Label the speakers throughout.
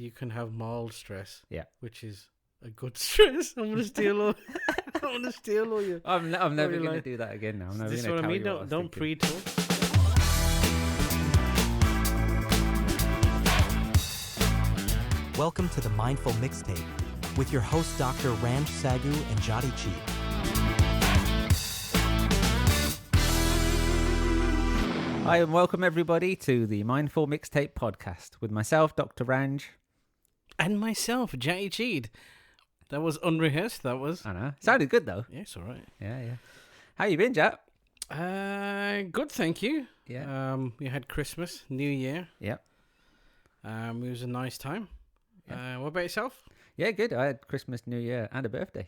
Speaker 1: you can have mild stress.
Speaker 2: Yeah.
Speaker 1: Which is a good stress. I'm gonna steal all. I'm gonna steal all your.
Speaker 2: I'm never going to
Speaker 1: like,
Speaker 2: do that again now. I'm never
Speaker 1: this is
Speaker 2: going
Speaker 1: what
Speaker 2: to
Speaker 1: I
Speaker 2: tell
Speaker 1: mean.
Speaker 2: you what
Speaker 1: Don't
Speaker 2: thinking.
Speaker 1: pre-talk.
Speaker 3: Welcome to the Mindful Mixtape with your hosts Dr. Ranj Sagoo and Jati Cheed.
Speaker 2: Hi and welcome everybody to the Mindful Mixtape podcast with myself, Dr. Ranj.
Speaker 1: And myself, Jati Cheed. That was unrehearsed. That was.
Speaker 2: I know. Sounded good though.
Speaker 1: Yeah, it's all right.
Speaker 2: Yeah. How you been, Jat?
Speaker 1: Good, thank you.
Speaker 2: Yeah.
Speaker 1: We had Christmas, New Year.
Speaker 2: Yeah.
Speaker 1: It was a nice time.
Speaker 2: Yeah.
Speaker 1: What about yourself?
Speaker 2: Yeah, good. I had Christmas, New Year and a birthday.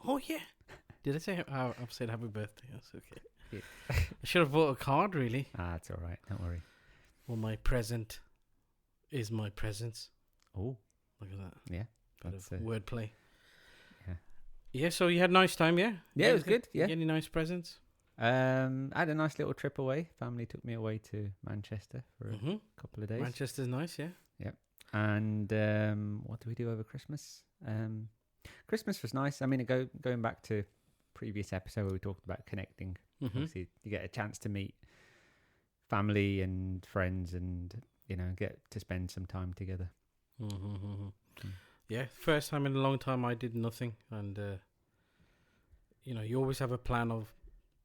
Speaker 1: Oh, yeah. Did I say I've said happy birthday? That's okay.
Speaker 2: Yeah.
Speaker 1: I should have bought a card, really.
Speaker 2: It's all right. Don't worry.
Speaker 1: Well, my present is my presence.
Speaker 2: Oh.
Speaker 1: Look at that.
Speaker 2: Yeah.
Speaker 1: Bit
Speaker 2: That's
Speaker 1: of wordplay.
Speaker 2: Yeah.
Speaker 1: Yeah, so you had a nice time, yeah?
Speaker 2: Yeah, it was good. Yeah.
Speaker 1: Any nice presents?
Speaker 2: I had a nice little trip away. Family took me away to Manchester for a couple of days.
Speaker 1: Manchester's nice, yeah.
Speaker 2: And what do we do over Christmas? Christmas was nice. I mean, going back to previous episode where we talked about connecting. Obviously, you get a chance to meet family and friends, and get to spend some time together.
Speaker 1: Yeah, first time in a long time I did nothing, and you always have a plan of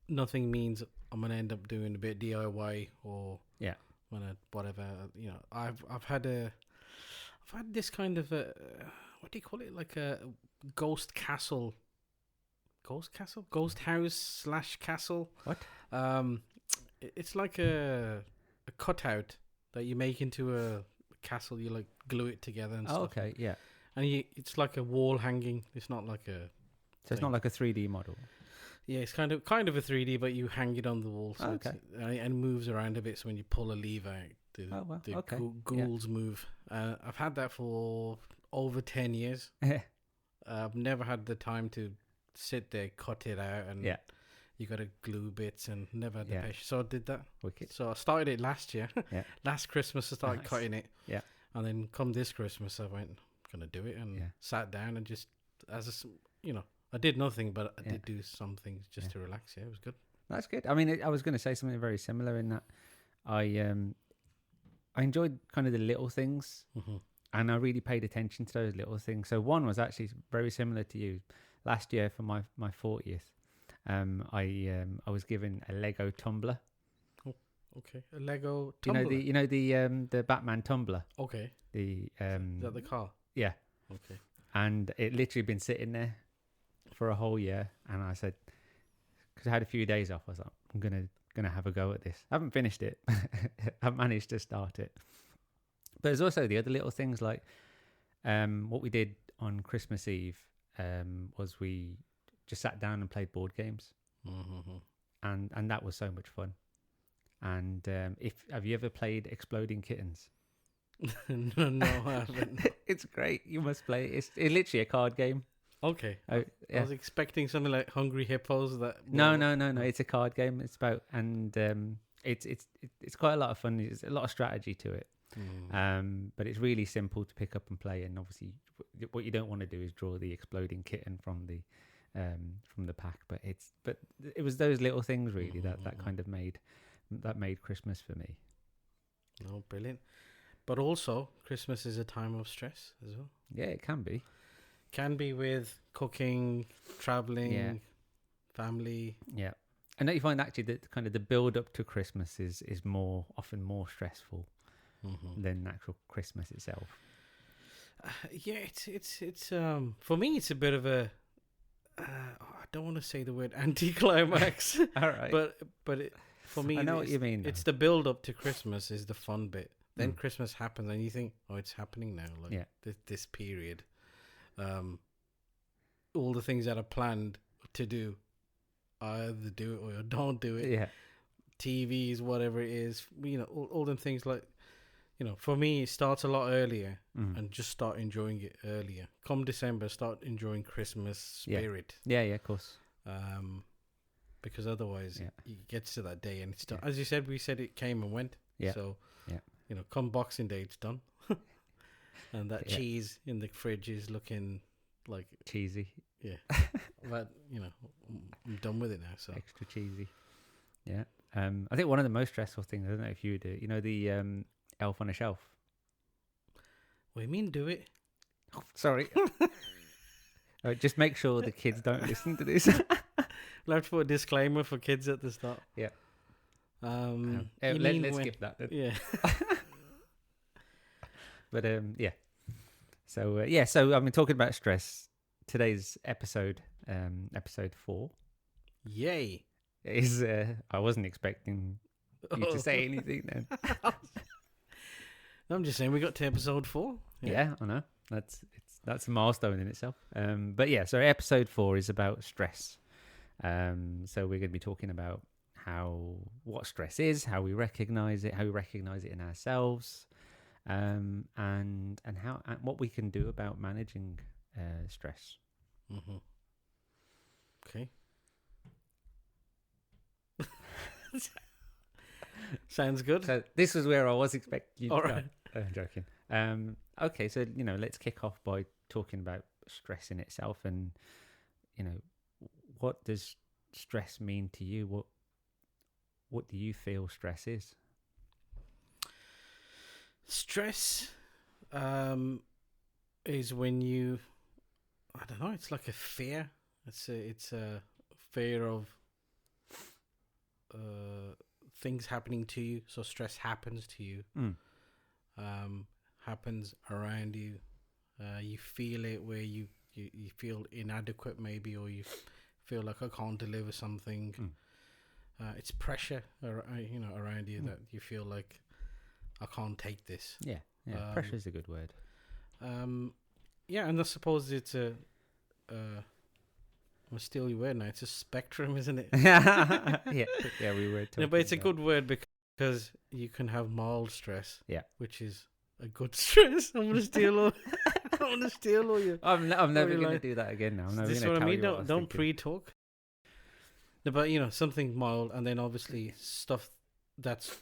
Speaker 1: nothing means I'm gonna end up doing a bit of DIY or whatever. I've had this kind of what do you call it, like a ghost house / castle.
Speaker 2: What?
Speaker 1: It's like a cutout that you make into a castle. You like glue it together and stuff.
Speaker 2: Okay, yeah.
Speaker 1: And it's like a wall hanging. It's not like a.
Speaker 2: So it's not like a 3D model.
Speaker 1: Yeah, it's kind of a 3D, but you hang it on the wall, so and it moves around a bit. So when you pull a lever, the ghouls move. I've had that for over 10 years. I've never had the time to sit there, cut it out, and you got to glue bits, and never had the patience. So I did that.
Speaker 2: Wicked.
Speaker 1: So I started it last year. Last Christmas I started cutting it.
Speaker 2: Yeah.
Speaker 1: And then come this Christmas I went, I'm gonna do it, and sat down and just I did nothing, but I did do some things just to relax. Yeah, it was good.
Speaker 2: That's good. I mean, I was going to say something very similar in that I enjoyed kind of the little things, and I really paid attention to those little things. So one was actually very similar to you. Last year for my 40th, I was given a Lego tumbler.
Speaker 1: Oh, okay, a Lego tumbler.
Speaker 2: The Batman tumbler.
Speaker 1: Okay.
Speaker 2: Is
Speaker 1: that the car?
Speaker 2: Yeah.
Speaker 1: Okay.
Speaker 2: And it literally been sitting there for a whole year, and I said, because I had a few days off, I was like, I'm gonna have a go at this. I haven't finished it. I've managed to start it. But there's also the other little things, like what we did on Christmas Eve was we just sat down and played board games, and that was so much fun. And have you ever played Exploding Kittens?
Speaker 1: No, I haven't.
Speaker 2: It's great. You must play it. It's literally a card game.
Speaker 1: Okay. I was expecting something like Hungry Hippos.
Speaker 2: No. It's a card game. It's about, and it's quite a lot of fun. There's a lot of strategy to it. But it's really simple to pick up and play. And obviously, what you don't want to do is draw the exploding kitten from the pack. But it was those little things really that kind of made Christmas for me.
Speaker 1: Oh, brilliant! But also, Christmas is a time of stress as well.
Speaker 2: Yeah, it can be.
Speaker 1: Can be with cooking, traveling, family.
Speaker 2: Yeah. And don't you find actually that kind of the build up to Christmas is often more stressful than actual Christmas itself?
Speaker 1: It's for me it's a bit of a I don't want to say the word anticlimax.
Speaker 2: All right.
Speaker 1: But for me,
Speaker 2: I know what you mean.
Speaker 1: It's the build up to Christmas is the fun bit. Then Christmas happens and you think, oh, it's happening now. Like this period. All the things that are planned to do, I either do it or don't do it.
Speaker 2: Yeah.
Speaker 1: TVs, whatever it is, all them things like, for me, it starts a lot earlier and just start enjoying it earlier. Come December, start enjoying Christmas spirit.
Speaker 2: Yeah, of course.
Speaker 1: Because otherwise it gets to that day and it's done. As you said, we said it came and went. Yeah. So, come Boxing Day, it's done. And that cheese in the fridge is looking like
Speaker 2: cheesy.
Speaker 1: Yeah. But, I'm done with it now. So
Speaker 2: extra cheesy. Yeah. I think one of the most stressful things, I don't know if you do, the elf on a shelf.
Speaker 1: What do you mean, do it?
Speaker 2: Oh, sorry. Just make sure the kids don't listen to this.
Speaker 1: We'll have to put a disclaimer for kids at the start.
Speaker 2: Yeah.
Speaker 1: Let's
Speaker 2: skip that then.
Speaker 1: Yeah.
Speaker 2: But yeah. So so I've been talking about stress. Today's episode, episode 4.
Speaker 1: Yay!
Speaker 2: Is I wasn't expecting you to say anything then.
Speaker 1: I'm just saying we got to episode 4.
Speaker 2: Yeah, I know. That's a milestone in itself. But yeah, so episode 4 is about stress. So we're going to be talking about what stress is, how we recognize it in ourselves, and how and what we can do about managing stress.
Speaker 1: Mm-hmm. Okay. Sounds good.
Speaker 2: So this is where I was expecting you
Speaker 1: All
Speaker 2: to
Speaker 1: right.
Speaker 2: go. I'm joking. Okay, so let's kick off by talking about stress in itself, and what does stress mean to you? What do you feel stress is?
Speaker 1: Stress is when you, I don't know, it's like a fear. It's a fear of things happening to you. So stress happens to you. Happens around you. You feel it where you feel inadequate maybe, or you feel like I can't deliver something. It's pressure around you that you feel like I can't take this.
Speaker 2: Yeah, pressure is a good word.
Speaker 1: Yeah, and I suppose it's I'm steal your word now. It's a spectrum, isn't it?
Speaker 2: yeah, we were talking.
Speaker 1: No, but it's a good word because you can have mild stress.
Speaker 2: Yeah,
Speaker 1: which is a good stress. I'm gonna steal all. I'm gonna steal all your.
Speaker 2: I'm never gonna do that again. Now. I'm never
Speaker 1: this is
Speaker 2: gonna
Speaker 1: what I
Speaker 2: tell
Speaker 1: mean.
Speaker 2: you what
Speaker 1: Don't pre-talk. No, but something mild, and then obviously stuff that's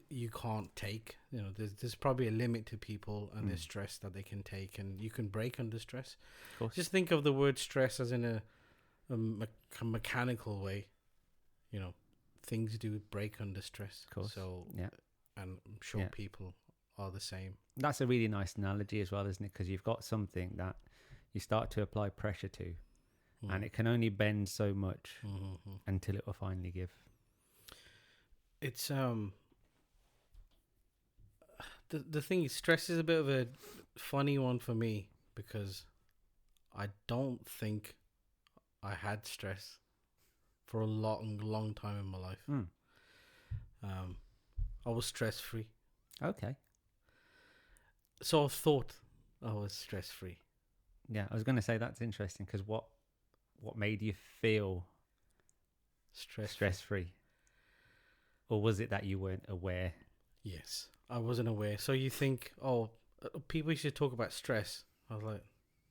Speaker 1: you can't take. There's probably a limit to people and their stress that they can take, and you can break under stress.
Speaker 2: Of course.
Speaker 1: Just think of the word stress as in a mechanical way. Things do break under stress.
Speaker 2: Of course.
Speaker 1: So
Speaker 2: yeah,
Speaker 1: and I'm sure people are the same.
Speaker 2: That's a really nice analogy as well, isn't it? Because you've got something that you start to apply pressure to, and it can only bend so much until it will finally give.
Speaker 1: It's the thing is, stress is a bit of a funny one for me because I don't think I had stress for a long time in my life. I was stress free.
Speaker 2: Okay.
Speaker 1: So I thought I was stress free.
Speaker 2: Yeah, I was going to say that's interesting because what made you feel stress free, or was it that you weren't aware?
Speaker 1: Yes, I wasn't aware. So you think, people used to talk about stress. I was like,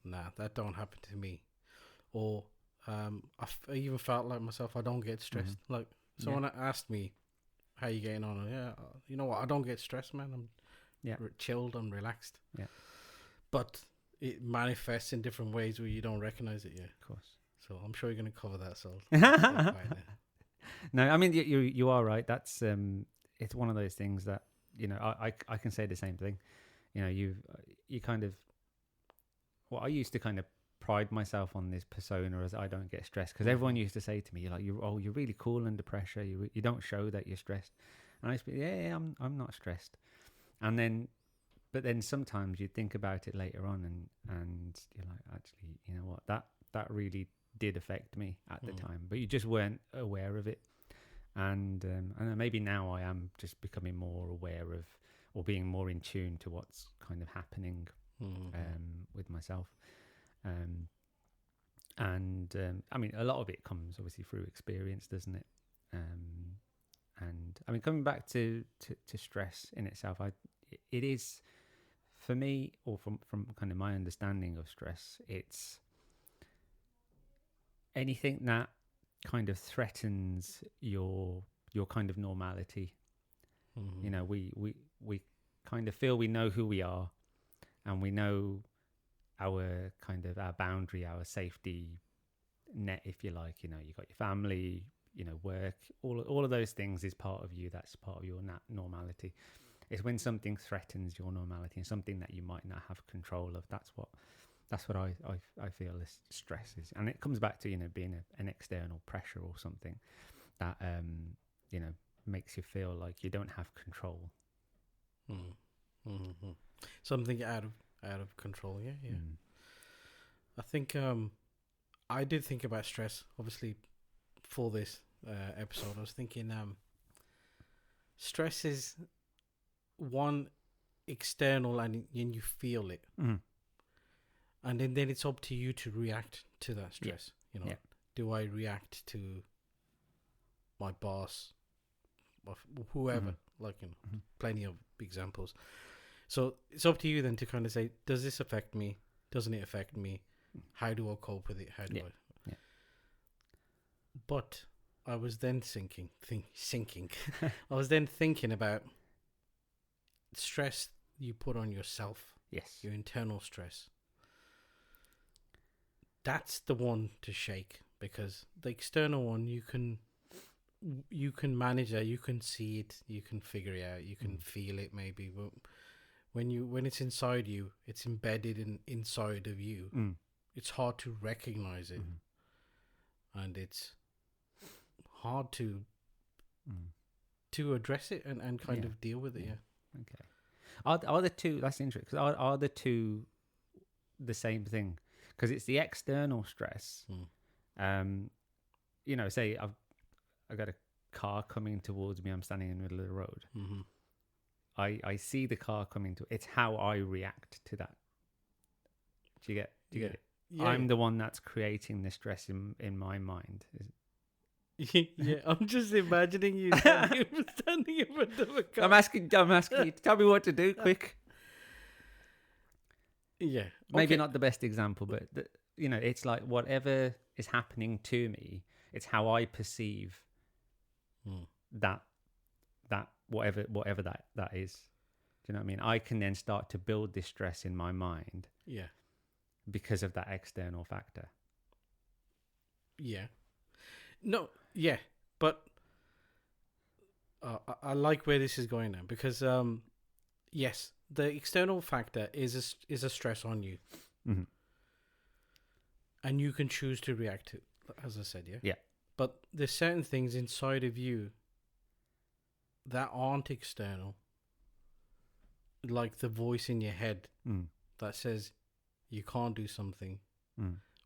Speaker 1: nah, that don't happen to me. Or I even felt like myself, I don't get stressed. Like someone asked me, how you getting on? You know what? I don't get stressed, man. I'm chilled, I'm relaxed. Yeah. But it manifests in different ways where you don't recognize it yet.
Speaker 2: Of course.
Speaker 1: So I'm sure you're going to cover that. So
Speaker 2: no, I mean you are right. That's it's one of those things that I can say the same thing. You kind of. Well, I used to kind of pride myself on this persona as I don't get stressed because everyone used to say to me, you're really cool under pressure. You don't show that you're stressed. And I used to be, I'm not stressed. And then, but then sometimes you think about it later on and you're like, actually, you know what, that really did affect me at the time, but you just weren't aware of it. And maybe now I am just becoming more aware of, or being more in tune to what's kind of happening with myself. I mean, a lot of it comes obviously through experience, doesn't it? And I mean, coming back to stress in itself, it is for me, or from kind of my understanding of stress, it's anything that kind of threatens your kind of normality. We kind of feel we know who we are, and we know our kind of our boundary, our safety net, if you like. You know, you got your family, you know, work, all of those things is part of you. That's part of your normality. It's when something threatens your normality and something that you might not have control of. That's what I feel this stress is, and it comes back to, you know, being an external pressure or something that you know, makes you feel like you don't have control.
Speaker 1: Mm-hmm. Something out of control. Yeah. I think I did think about stress, obviously, for this episode. I was thinking stress is one external, and you feel it, and then it's up to you to react to that stress. You know, do I react to my boss, or whoever? Like, you know, plenty of examples. So it's up to you then to kind of say, does this affect me? Doesn't it affect me? How do I cope with it? How do I? Yeah. But I was then thinking. I was then thinking about stress you put on yourself.
Speaker 2: Yes.
Speaker 1: Your internal stress. That's the one to shake, because the external one, you can manage that. You can see it. You can figure it out. You can feel it maybe. But when it's inside you, it's embedded inside of you. It's hard to recognize it, and it's hard to address it and kind of deal with it. Yeah.
Speaker 2: Okay. Are the two? That's interesting. Are the two the same thing? Because it's the external stress. You know, say I've got a car coming towards me. I'm standing in the middle of the road. I see the car coming to. It's how I react to that. Do you get it? Yeah. I'm the one that's creating the stress in my mind.
Speaker 1: Yeah, I'm just imagining you standing in front of a car.
Speaker 2: I'm asking you. Tell me what to do, quick.
Speaker 1: Yeah,
Speaker 2: maybe not the best example, but you know, it's like whatever is happening to me, it's how I perceive that whatever that is. Do you know what I mean? I can then start to build this stress in my mind.
Speaker 1: Yeah.
Speaker 2: Because of that external factor.
Speaker 1: Yeah. No, yeah, but I like where this is going now, because yes, the external factor is a stress on you, and you can choose to react to, as I said,
Speaker 2: yeah.
Speaker 1: But there's certain things inside of you that aren't external, like the voice in your head that says you can't do something,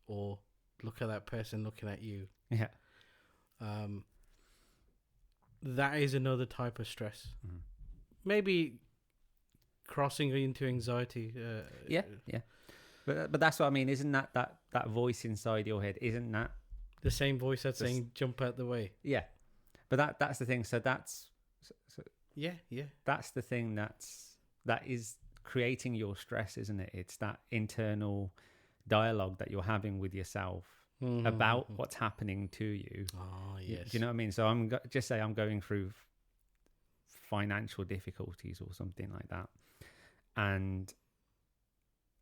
Speaker 1: or look at that person looking at you.
Speaker 2: Yeah.
Speaker 1: That is another type of stress. Maybe crossing into anxiety.
Speaker 2: Yeah. But that's what I mean. Isn't that voice inside your head? Isn't that
Speaker 1: the same voice that's saying jump out the way?
Speaker 2: Yeah. But that's the thing. So that's
Speaker 1: yeah.
Speaker 2: That's the thing that is creating your stress, isn't it? It's that internal dialogue that you're having with yourself about what's happening to you.
Speaker 1: Oh, yes.
Speaker 2: Do you know what I mean? So I'm going through financial difficulties or something like that, and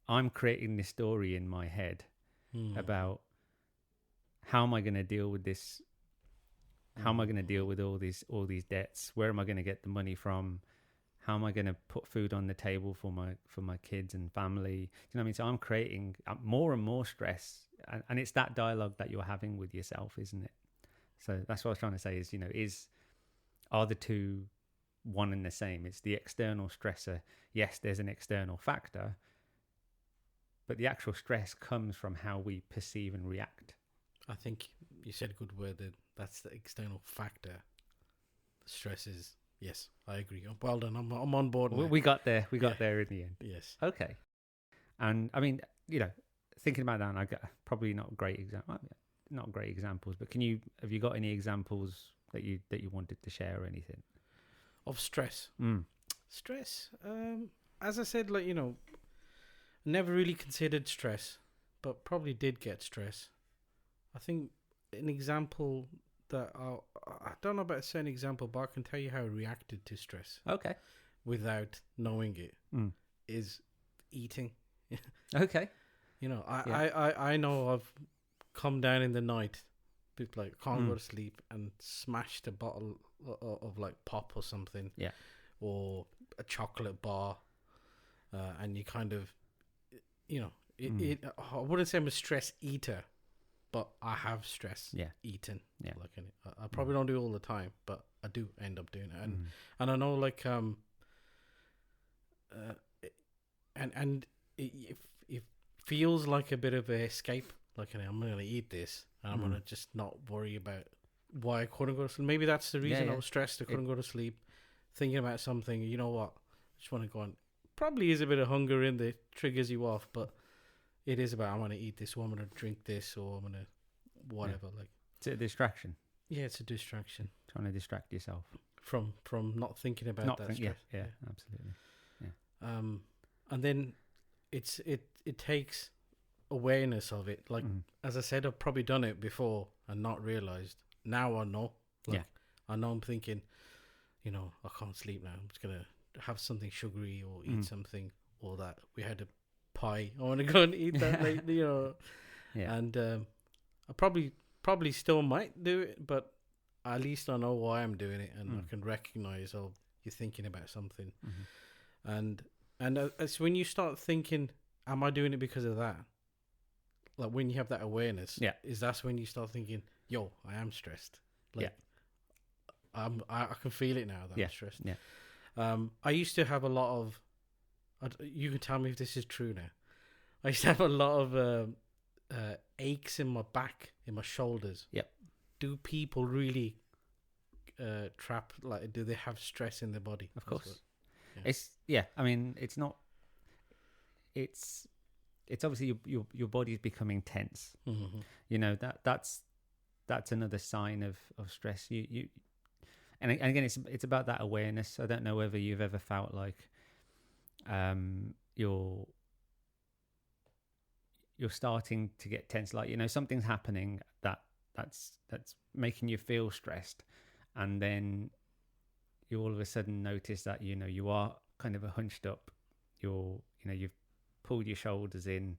Speaker 2: I'm creating this story in my head about how am I going to deal with this? How am I going to deal with all these debts? Where am I going to get the money from? How am I going to put food on the table for my kids and family? Do you know what I mean? So I'm creating more and more stress, and it's that dialogue that you're having with yourself, isn't it? So that's what I was trying to say is, you know, are the two one and the same? It's the external stressor. Yes, there's an external factor, but the actual stress comes from how we perceive and react.
Speaker 1: I think you said a good word there. That's the external factor. The stress is... Yes, I agree. Well done. I'm on board now.
Speaker 2: We got there. We got there in the end.
Speaker 1: Yes.
Speaker 2: Okay. And I mean, you know, thinking about that, and I got probably not great examples, but have you got any examples that you wanted to share or anything
Speaker 1: of stress? Stress. As I said, like, you know, never really considered stress, but probably did get stress. I think an example that I don't know about a certain example, but I can tell you how I reacted to stress.
Speaker 2: Okay.
Speaker 1: Without knowing it, is eating.
Speaker 2: Okay.
Speaker 1: You know, I know I've come down in the night, like can't go to sleep, and smashed a bottle of like pop or something, or a chocolate bar, and you kind of, you know, I wouldn't say I'm a stress eater, but I have stress eaten. Yeah, like I probably don't do it all the time, but I do end up doing it, and I know like and it feels like a bit of an escape. Like, I'm gonna eat this, and I'm gonna just not worry about why I couldn't go to sleep. Maybe that's the reason I was stressed. I couldn't go to sleep, thinking about something. You know what? I just want to go on. Probably is a bit of hunger in there, triggers you off, but it is about, I'm gonna eat this, or I'm gonna drink this, or I'm gonna whatever. Like,
Speaker 2: it's a distraction.
Speaker 1: Yeah, it's a distraction.
Speaker 2: Trying to distract yourself
Speaker 1: from not thinking about that stress.
Speaker 2: Yeah, absolutely. Yeah.
Speaker 1: And then it takes awareness of it. Like, as I said, I've probably done it before and not realized. Now I know. Like, I know I'm thinking, you know, I can't sleep now. I'm just gonna have something sugary or eat something, or that we had a pie. I want to go and eat that lately, you know. Yeah. And I probably still might do it, but at least I know why I'm doing it, and I can recognize, oh, you're thinking about something. And it's when you start thinking, am I doing it because of that? Like, when you have that awareness, that's when you start thinking, yo, I am stressed. Like, I can feel it now that I'm stressed. Yeah. I used to have a lot of, you can tell me if this is true now. I used to have a lot of aches in my back, in my shoulders. Yep. Do people really do they have stress in their body?
Speaker 2: Of course. I mean, it's not. It's obviously your body's becoming tense. You know, that's another sign of stress. You and again, it's about that awareness. I don't know whether you've ever felt like you're starting to get tense, like, you know, something's happening that's making you feel stressed, and then you all of a sudden notice that, you know, you are kind of hunched up, you've pulled your shoulders in,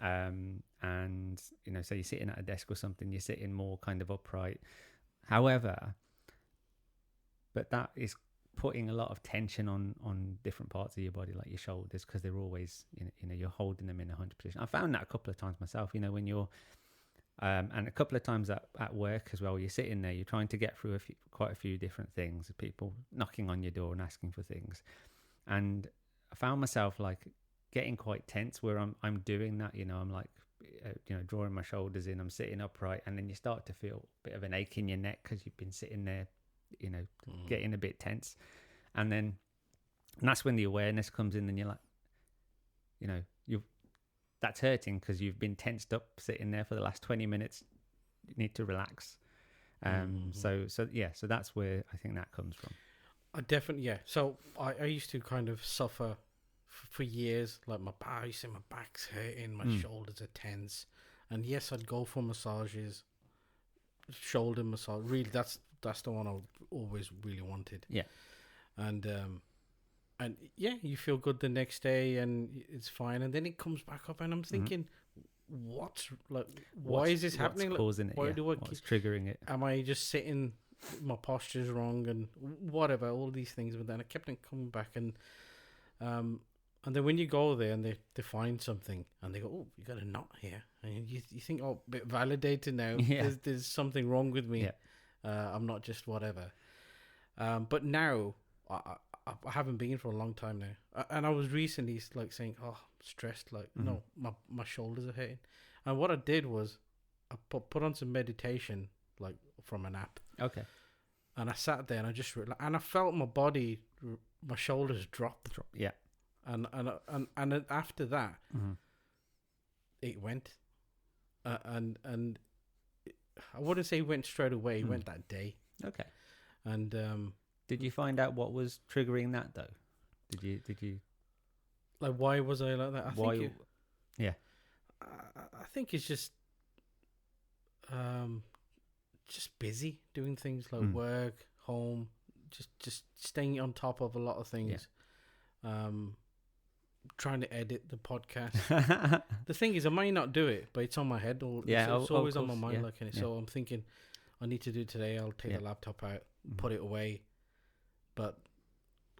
Speaker 2: and, you know, so you're sitting at a desk or something, you're sitting more kind of upright, however, but that is putting a lot of tension on different parts of your body, like your shoulders, because they're always, you know, you're holding them in a 100 position. I found that a couple of times myself, you know, when you're and a couple of times at work as well, you're sitting there, you're trying to get through quite a few different things, people knocking on your door and asking for things, and I found myself like getting quite tense where I'm doing that, you know, I'm like, you know, drawing my shoulders in, I'm sitting upright, and then you start to feel a bit of an ache in your neck because you've been sitting there, you know, getting a bit tense, and that's when the awareness comes in, and you're like, you know, that's hurting because you've been tensed up sitting there for the last 20 minutes. You need to relax. So that's where I think that comes from.
Speaker 1: I definitely, so I used to kind of suffer for years, like I used to say my back's hurting, my shoulders are tense, and yes, I'd go for massages, shoulder massage. Really, that's the one I always really wanted. Yeah. And you feel good the next day and it's fine, and then it comes back up, and I'm thinking, why is this happening?
Speaker 2: What's causing it? What's triggering it?
Speaker 1: Am I just sitting? My posture's wrong and whatever, all these things. But then I kept on coming back, and then when you go there and they find something and they go, oh, you got a knot here, and you think, oh, a bit validated now. There's something wrong with me. I'm not just whatever. But now I haven't been for a long time now, and I was recently like saying, oh, I'm stressed, like no, my shoulders are hurting, and what I did was I put on some meditation, like from an app. Okay. And I sat there and I just and I felt my body, my shoulders drop. Yeah. And after that, it went, and I wouldn't say it went straight away. It went that day. Okay. And
Speaker 2: did you find out what was triggering that though? Did you?
Speaker 1: Like, why was I like that? I think it's just busy doing things like work, home, just staying on top of a lot of things. trying to edit the podcast. The thing is, I might not do it, but it's on my head. It's always on my mind. So I'm thinking, I need to do it today. I'll take the laptop out, put it away. But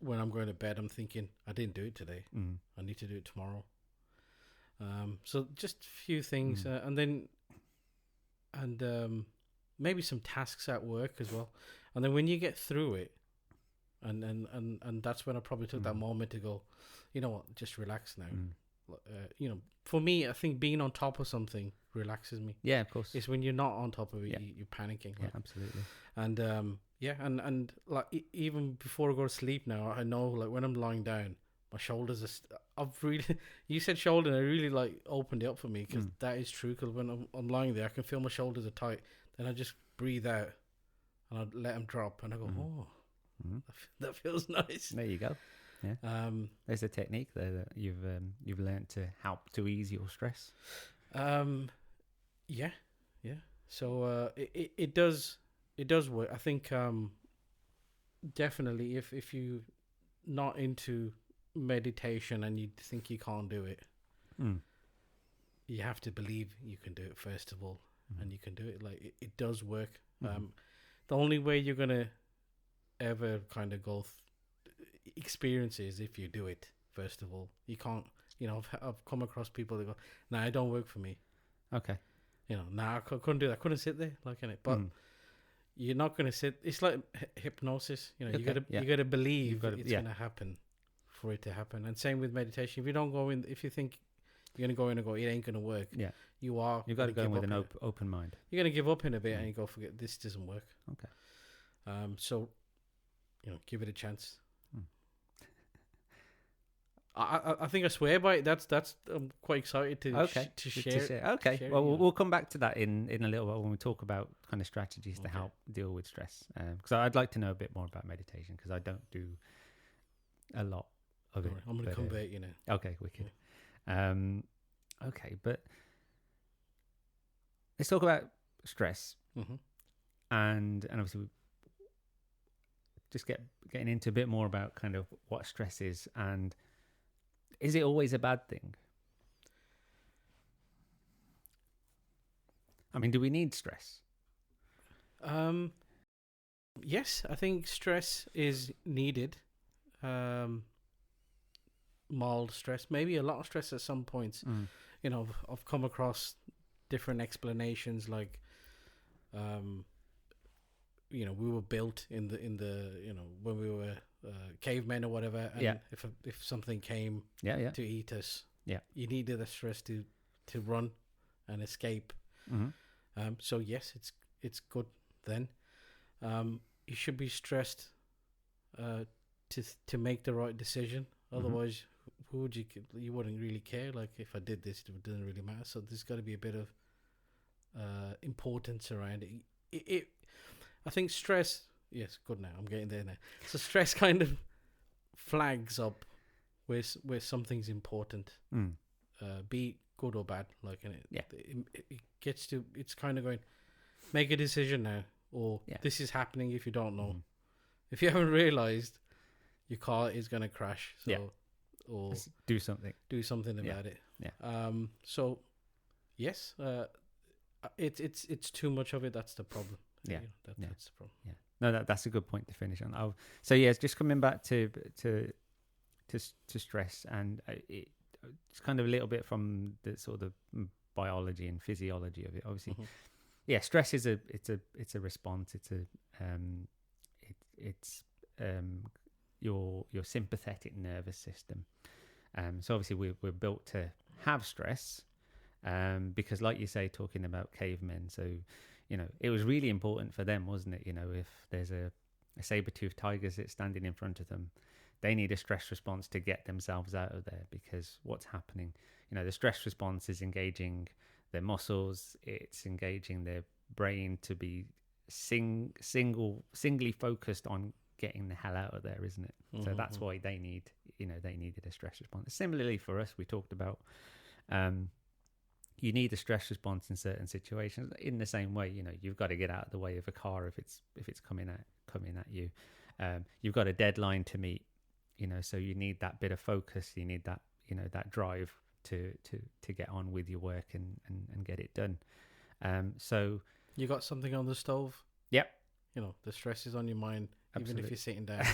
Speaker 1: when I'm going to bed, I'm thinking, I didn't do it today. I need to do it tomorrow. So just a few things, and maybe some tasks at work as well. And then when you get through it, and that's when I probably took that moment to go, you know what, just relax now. For me, I think being on top of something relaxes me.
Speaker 2: Yeah, of course.
Speaker 1: It's when you're not on top of it, you're panicking.
Speaker 2: Yeah, absolutely.
Speaker 1: And and like even before I go to sleep now, I know like when I'm lying down, my shoulders are. I've really. You said shoulder, and I really like opened it up for me because that is true. Because when I'm lying there, I can feel my shoulders are tight. Then I just breathe out, and I let them drop, and I go, that feels nice.
Speaker 2: There you go. Yeah. There's a technique there that you've learned to help to ease your stress.
Speaker 1: Yeah. So it does work. I think definitely if you not into meditation and you think you can't do it, you have to believe you can do it first of all, and you can do it. Like it does work. The only way you're gonna ever kind of go experience is if you do it first of all. You can't. I've come across people that go, "Nah, it don't work for me."
Speaker 2: Okay.
Speaker 1: I couldn't do that. I couldn't sit there like in it, but. You're not going to sit. It's like hypnosis. You gotta believe it's going to happen for it to happen. And same with meditation. If you don't go in, if you think you're going to go in and go, it ain't going to work. Yeah, you've got to
Speaker 2: go in with an open mind.
Speaker 1: You're going to give up in a bit and you go, forget this doesn't work.
Speaker 2: Okay.
Speaker 1: So, give it a chance. I think I swear by it. That's I'm quite excited to share.
Speaker 2: Okay. We'll come back to that in a little while when we talk about kind of strategies to help deal with stress. Because I'd like to know a bit more about meditation because I don't do a lot of it.
Speaker 1: I'm going to convert you now.
Speaker 2: Okay, wicked. Okay, but let's talk about stress, and obviously we just getting into a bit more about kind of what stress is and. Is it always a bad thing? I mean, do we need stress?
Speaker 1: Yes, I think stress is needed. Mild stress, maybe a lot of stress at some points. I've come across different explanations like, we were built in the when we were cavemen or whatever, and if something came to eat us, you needed the stress to run and escape. So yes, it's good then. You should be stressed to make the right decision. Otherwise, who would you wouldn't really care. Like if I did this, it doesn't really matter. So there's got to be a bit of importance around it. I think stress. Yes, good now. I'm getting there now. So stress kind of flags up where something's important, be it good or bad. Like it gets to. It's kind of going, make a decision now, or this is happening. If you don't know, if you haven't realized, your car is gonna crash. So, or
Speaker 2: let's do something.
Speaker 1: Do something about it.
Speaker 2: Yeah.
Speaker 1: So, yes. It's too much of it. That's the problem. That's the problem.
Speaker 2: Yeah. No, that's a good point to finish on. So yes, just coming back to stress, and it's kind of a little bit from the sort of biology and physiology of it. Obviously, stress is a response. It's your sympathetic nervous system. So obviously we're built to have stress, because like you say, talking about cavemen, so. It was really important for them, wasn't it? If there's a saber-toothed tiger standing in front of them, they need a stress response to get themselves out of there, because what's happening, the stress response is engaging their muscles, it's engaging their brain to be singly focused on getting the hell out of there, isn't it? So that's why they needed a stress response. Similarly for us, we talked about, you need a stress response in certain situations. In the same way, you've got to get out of the way of a car if it's coming at you. You've got a deadline to meet, so you need that bit of focus. You need that, that drive to get on with your work and get it done. So
Speaker 1: you got something on the stove.
Speaker 2: Yep.
Speaker 1: The stress is on your mind.
Speaker 2: Absolutely.
Speaker 1: Even if you're sitting down,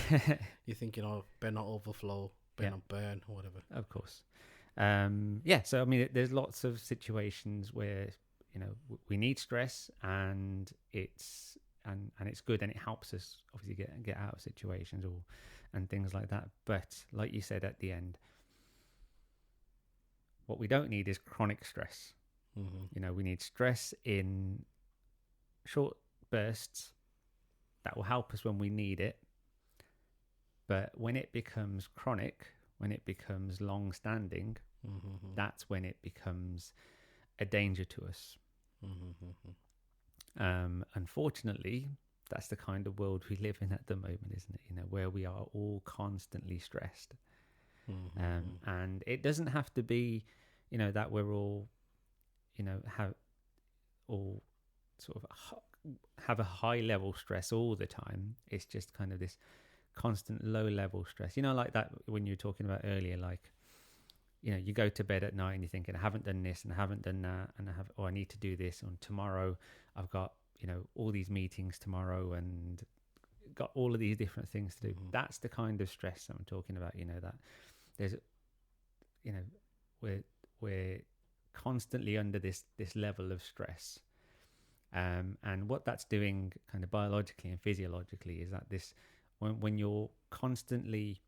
Speaker 1: you're thinking, better not overflow, better not burn, or whatever.
Speaker 2: Of course. So I mean, there's lots of situations where we need stress, and it's good, and it helps us obviously get out of situations and things like that. But like you said at the end, what we don't need is chronic stress. We need stress in short bursts that will help us when we need it. But when it becomes chronic, when it becomes long-standing, that's when it becomes a danger to us. Unfortunately, that's the kind of world we live in at the moment, isn't it? Where we are all constantly stressed. And it doesn't have to be, that we're all, have a high level stress all the time. It's just kind of this constant low level stress, like that when you were talking about earlier, like you go to bed at night and you're thinking, I haven't done this and I haven't done that, and I need to do this, and tomorrow I've got all these meetings tomorrow and got all of these different things to do. That's the kind of stress I'm talking about. That there's we're constantly under this level of stress. And what that's doing kind of biologically and physiologically is that this, when you're constantly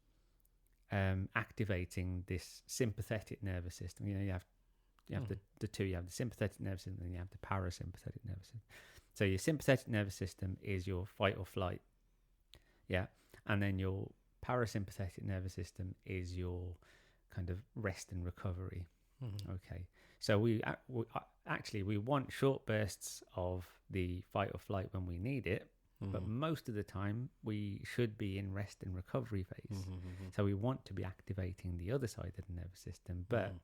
Speaker 2: activating this sympathetic nervous system, you have the two. You have the sympathetic nervous system and you have the parasympathetic nervous system. So your sympathetic nervous system is your fight or flight, and then your parasympathetic nervous system is your kind of rest and recovery. Okay. So we want short bursts of the fight or flight when we need it, but most of the time we should be in rest and recovery phase. So we want to be activating the other side of the nervous system. But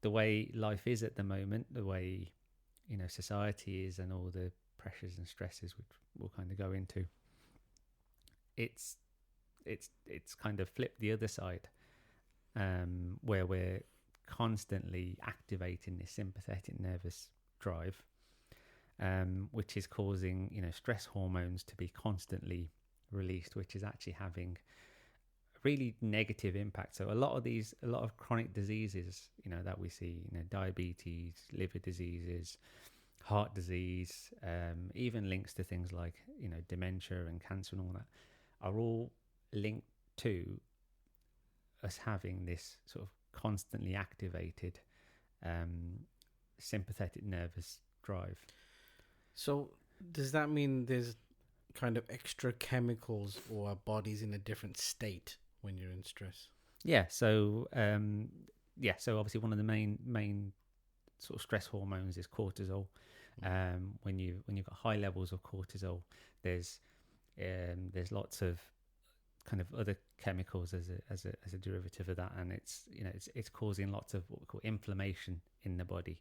Speaker 2: the way life is at the moment, the way society is, and all the pressures and stresses, which we'll kind of go into, it's kind of flipped the other side, where we're constantly activating this sympathetic nervous drive, which is causing stress hormones to be constantly released, which is actually having a really negative impact. So a lot of chronic diseases that we see, diabetes, liver diseases, heart disease, even links to things like dementia and cancer and all that, are all linked to us having this sort of constantly activated sympathetic nervous drive. So
Speaker 1: does that mean there's kind of extra chemicals, or our body's in a different state when you're in stress?
Speaker 2: So obviously one of the main sort of stress hormones is cortisol. When you've got high levels of cortisol, there's lots of kind of other chemicals as a derivative of that, and it's causing lots of what we call inflammation in the body.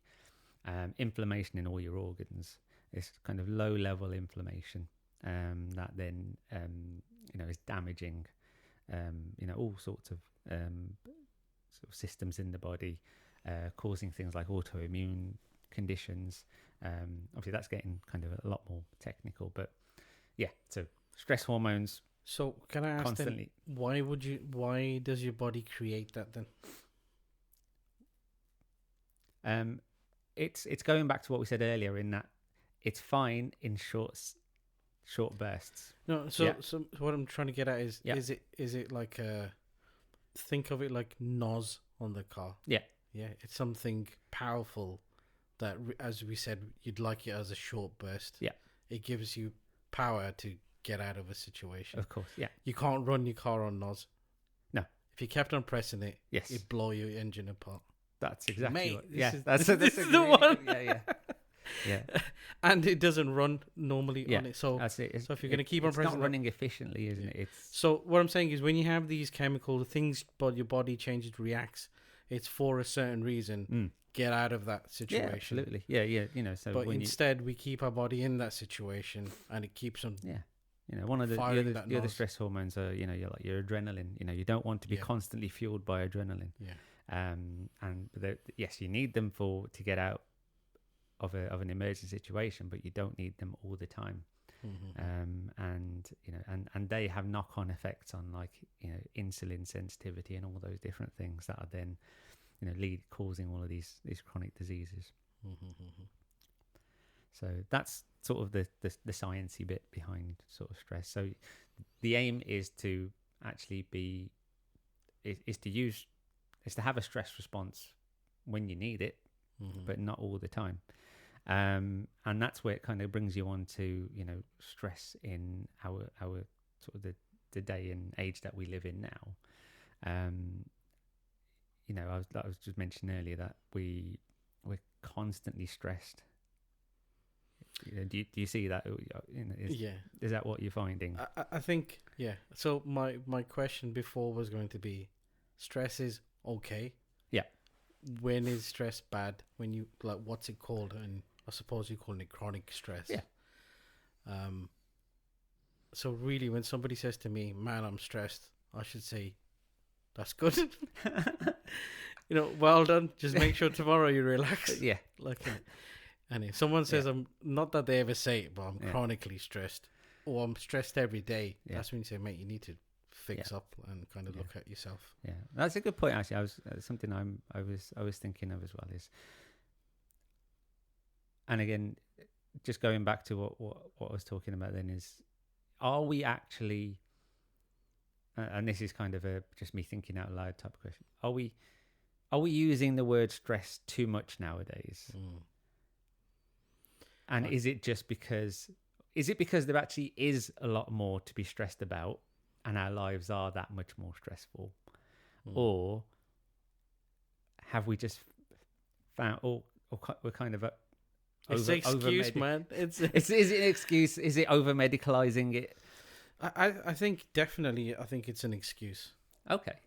Speaker 2: Inflammation in all your organs. It's kind of low level inflammation that then is damaging all sorts of systems in the body, causing things like autoimmune conditions. Obviously that's getting kind of a lot more technical, but so stress hormones.
Speaker 1: So can I ask
Speaker 2: constantly,
Speaker 1: then, why does your body create that then?
Speaker 2: It's going back to what we said earlier, in that it's fine in short bursts.
Speaker 1: No, so what I'm trying to get at is it like think of it like NOS on the car. Yeah, it's something powerful that, as we said, you'd like it as a short burst. Yeah, it gives you power to get out of a situation.
Speaker 2: Of course, yeah.
Speaker 1: You can't run your car on NOS.
Speaker 2: No.
Speaker 1: If you kept on pressing it,
Speaker 2: yes,
Speaker 1: it'd blow your engine apart.
Speaker 2: That's exactly what...
Speaker 1: This
Speaker 2: is
Speaker 1: the one.
Speaker 2: Yeah.
Speaker 1: And it doesn't run normally on it. So
Speaker 2: that's it.
Speaker 1: So if you're going to keep on pressing...
Speaker 2: It's not running efficiently, isn't it?
Speaker 1: So what I'm saying is, when you have these chemical things, but your body changes, reacts, it's for a certain reason. Get out of that situation.
Speaker 2: Yeah, absolutely. Yeah.
Speaker 1: So but instead, we keep our body in that situation, and it keeps on
Speaker 2: You know, one of the other stress hormones are, you know, your adrenaline. You know, you don't want to be constantly fueled by adrenaline.
Speaker 1: Yeah.
Speaker 2: And yes, you need them to get out of an emergency situation, but you don't need them all the time. And you know, and they have knock-on effects on, like, you know, insulin sensitivity and all those different things that are then, you know, causing all of these chronic diseases. So that's sort of the sciencey bit behind sort of stress. So the aim is to actually is to have a stress response when you need it, but not all the time. And that's where it kind of brings you on to, you know, stress in our sort of the day and age that we live in now. You know, I was just mentioning earlier that we're constantly stressed. You know, do you see that? You know, is that what you're finding?
Speaker 1: I think, yeah. So my question before was going to be, stress is okay.
Speaker 2: Yeah.
Speaker 1: When is stress bad? When you, like, what's it called? And I suppose you call it chronic stress.
Speaker 2: Yeah.
Speaker 1: So really, when somebody says to me, "Man, I'm stressed," I should say, "That's good." You know, well done. Just make sure tomorrow you relax.
Speaker 2: Yeah.
Speaker 1: Like, and if someone says, "I'm," not that they ever say it, but I'm chronically stressed, or I'm stressed every day. Yeah. That's when you say, "Mate, you need to fix up and kind of look at yourself."
Speaker 2: Yeah, that's a good point. Actually, I was something I was thinking of as well is, and again, just going back to what I was talking about then is, are we actually, and this is kind of just me thinking out loud type of question, are we using the word stress too much nowadays? And is it because there actually is a lot more to be stressed about and our lives are that much more stressful? Or have we just found, or we're kind of
Speaker 1: it's an excuse, man.
Speaker 2: Is it an excuse? Is it over medicalizing it?
Speaker 1: I think definitely. I think it's an excuse.
Speaker 2: Okay.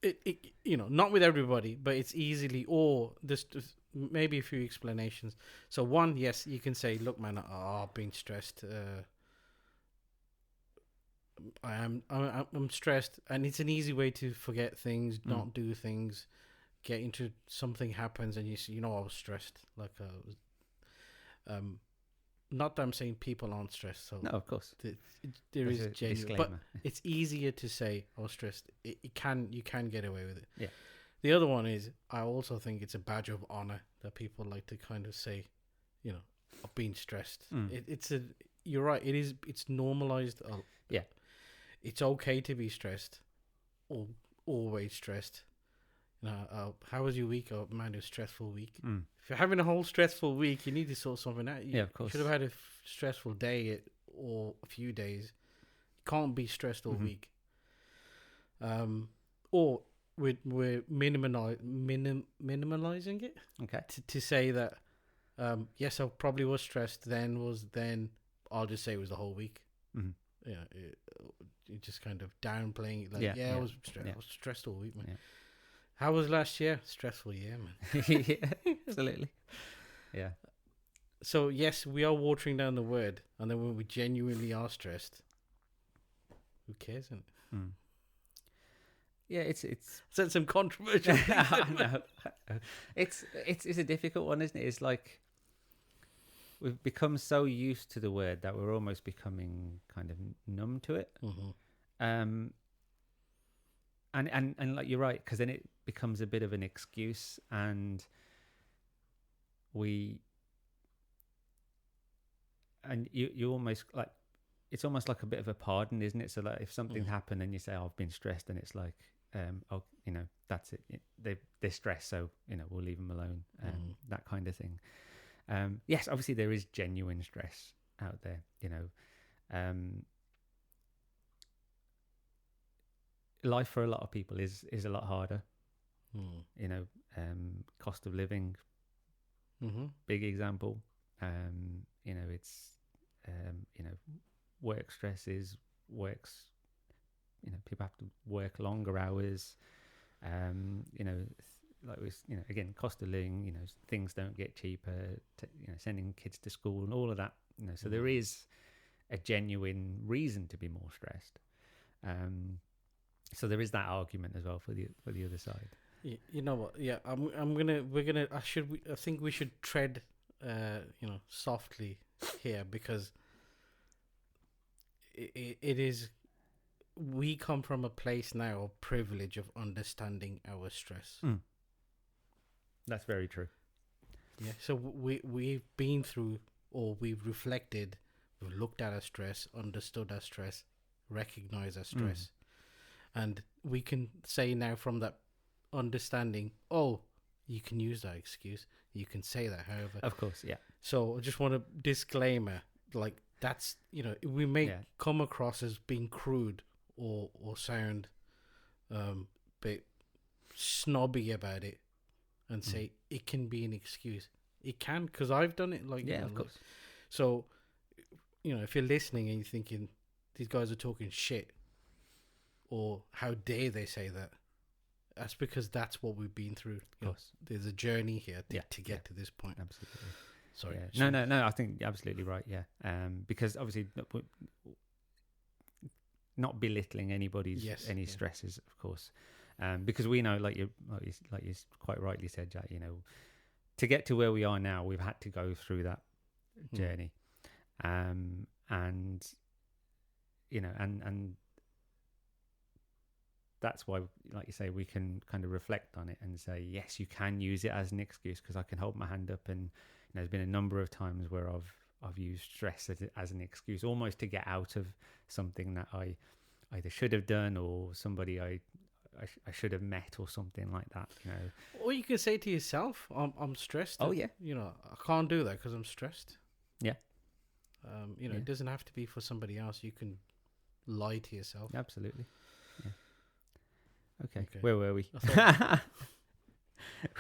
Speaker 1: It you know, not with everybody, but it's easily, or this maybe a few explanations. So one, yes, you can say, "Look, man, I've been stressed. I'm stressed," and it's an easy way to forget things, not do things, get into something happens, and you know, I was stressed. Like, not that I'm saying people aren't stressed. So
Speaker 2: no, of course,
Speaker 1: there is genuine, but it's easier to say I was stressed. You can get away with it.
Speaker 2: Yeah.
Speaker 1: The other one is, I also think it's a badge of honor that people like to kind of say, you know, I've been stressed. You're right. It's normalized.
Speaker 2: Yeah.
Speaker 1: It's okay to be stressed, or always stressed. You know, how was your week? Oh man, it was a stressful week. If you're having a whole stressful week, you need to sort something out.
Speaker 2: Yeah, of course.
Speaker 1: You should have had a stressful day or a few days. You can't be stressed all week. Or we're minimalizing it.
Speaker 2: Okay.
Speaker 1: To say that, yes, I probably was stressed. Then I'll just say it was the whole week. Yeah, it just kind of downplaying it. Like, I was stressed. I was stressed all week, man. Yeah. How was last year? Stressful year, man.
Speaker 2: Yeah, absolutely. Yeah.
Speaker 1: So yes, we are watering down the word, and then when we genuinely are stressed, who cares? Isn't it?
Speaker 2: Yeah, it's
Speaker 1: said some controversial things.
Speaker 2: I know. It's a difficult one, isn't it? It's like we've become so used to the word that we're almost becoming kind of numb to it. And like, you're right, because then it becomes a bit of an excuse, and you almost like, it's almost like a bit of a pardon, isn't it? So like, if something happened and you say, "Oh, I've been stressed," and it's like, "Oh, you know, that's it. They're stressed, so, you know, we'll leave them alone." That kind of thing. Yes, obviously there is genuine stress out there, you know. Life for a lot of people is a lot harder. You know, cost of living, big example. You know, it's you know, work stresses, you know, people have to work longer hours. You know, like you know, again, cost of living. You know, things don't get cheaper. You know, sending kids to school and all of that. You know, so there is a genuine reason to be more stressed. So there is that argument as well for the other side.
Speaker 1: You know what? Yeah, I think we should tread, softly here, because it is. We come from a place now of privilege of understanding our stress.
Speaker 2: That's very true.
Speaker 1: Yeah. So we've been through, or we've reflected, we've looked at our stress, understood our stress, recognized our stress, and we can say now from that understanding, oh, you can use that excuse, you can say that, however.
Speaker 2: Of course, yeah.
Speaker 1: So I just want a disclaimer, like, that's, we may come across as being crude or sound bit snobby about it and say it can be an excuse. It can, because I've done it. Like,
Speaker 2: of course.
Speaker 1: So, if you're listening and you're thinking these guys are talking shit, or how dare they say that, that's because that's what we've been through. Of course. There's a journey here to get to this point.
Speaker 2: Absolutely.
Speaker 1: Sorry.
Speaker 2: Yeah. No, I think you're absolutely right. Yeah. Because obviously, not belittling anybody's stresses, of course. Because we know, like you quite rightly said, Jack, to get to where we are now, we've had to go through that journey. And that's why, like you say, we can kind of reflect on it and say, yes, you can use it as an excuse, because I can hold my hand up, and there's been a number of times where I've used stress as an excuse, almost to get out of something that I either should have done, or somebody I should have met, or something like that.
Speaker 1: Or you can say to yourself, I'm stressed.
Speaker 2: Oh yeah.
Speaker 1: I can't do that because I'm stressed.
Speaker 2: Yeah.
Speaker 1: It doesn't have to be for somebody else. You can lie to yourself.
Speaker 2: Absolutely. Yeah. Okay. Where were we?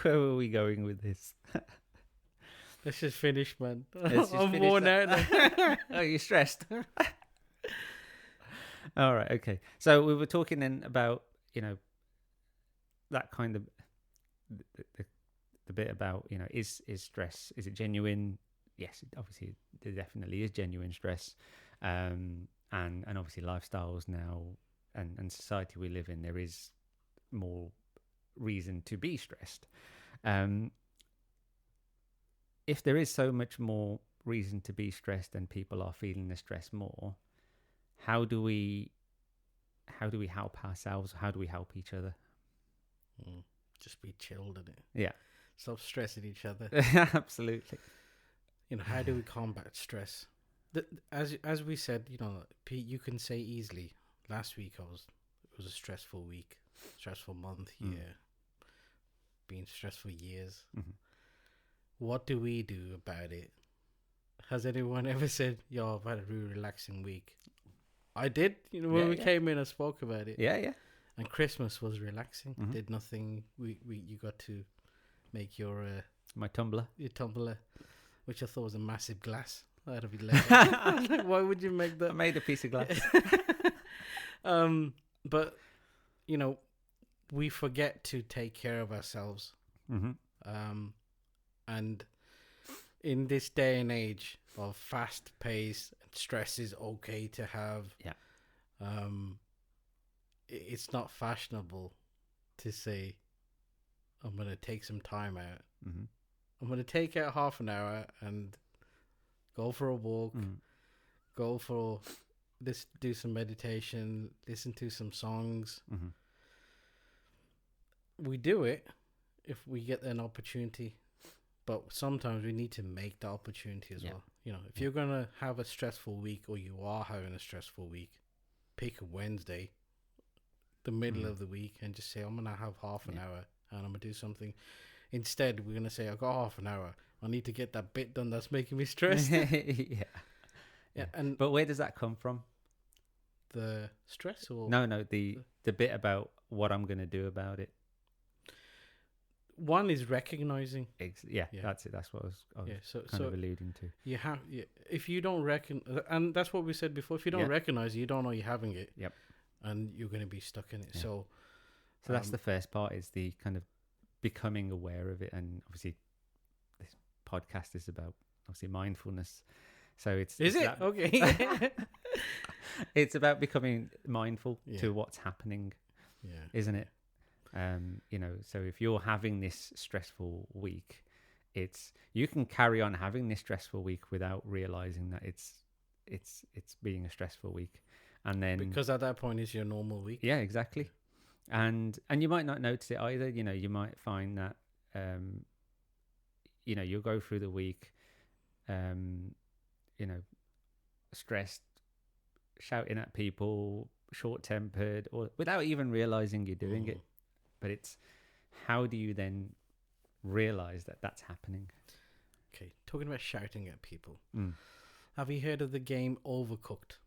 Speaker 2: Where were we going with this?
Speaker 1: Let's just finish, man.
Speaker 2: I'm worn out now. Oh, you're stressed. All right. Okay. So we were talking then about, that kind of the bit about, is stress, is it genuine? Yes, obviously there definitely is genuine stress. And obviously lifestyles now and society we live in, there is more reason to be stressed. If there is so much more reason to be stressed and people are feeling the stress more, how do we help ourselves? How do we help each other?
Speaker 1: Just be chilled in it.
Speaker 2: Yeah.
Speaker 1: Stop stressing each other.
Speaker 2: Absolutely.
Speaker 1: How do we combat stress? As we said, you can say easily, last week it was a stressful week, stressful month, year, been stressed for years. What do we do about it? Has anyone ever said, yo, I've had a really relaxing week? I did, when we came in, I spoke about it.
Speaker 2: Yeah.
Speaker 1: And Christmas was relaxing. Did nothing. You got to make your
Speaker 2: my tumbler.
Speaker 1: Your tumbler, which I thought was a massive glass out of 11. Like, why would you make that?
Speaker 2: I made a piece of glass.
Speaker 1: But we forget to take care of ourselves. And in this day and age of fast pace, stress is okay to have.
Speaker 2: Yeah.
Speaker 1: It's not fashionable to say, I'm going to take some time out. I'm going to take out half an hour and go for a walk, go for this, do some meditation, listen to some songs. We do it if we get an opportunity, but sometimes we need to make the opportunity as well. If you're going to have a stressful week, or you are having a stressful week, pick a Wednesday, the middle of the week, and just say, I'm going to have half an hour and I'm going to do something. Instead, we're going to say, I got half an hour. I need to get that bit done that's making me stressed.
Speaker 2: Yeah. But where does that come from?
Speaker 1: The stress, or
Speaker 2: no, the bit about what I'm going to do about it.
Speaker 1: One is recognizing.
Speaker 2: That's it. That's what I was kind of alluding to.
Speaker 1: You have, if you don't and that's what we said before. If you don't recognize it, you don't know you're having it.
Speaker 2: Yep.
Speaker 1: And you're going to be stuck in it. Yeah. So
Speaker 2: that's the first part, is the kind of becoming aware of it. And obviously, this podcast is about obviously mindfulness. So it's
Speaker 1: okay.
Speaker 2: It's about becoming mindful to what's happening, isn't it? So if you're having this stressful week, you can carry on having this stressful week without realizing that it's being a stressful week, and then
Speaker 1: because at that point it's your normal week.
Speaker 2: Yeah, exactly. And you might not notice it either. You might find that you'll go through the week, stressed, shouting at people, short-tempered, or without even realizing you're doing it. But it's how do you then realize that that's happening?
Speaker 1: Okay, talking about shouting at people. Have you heard of the game Overcooked?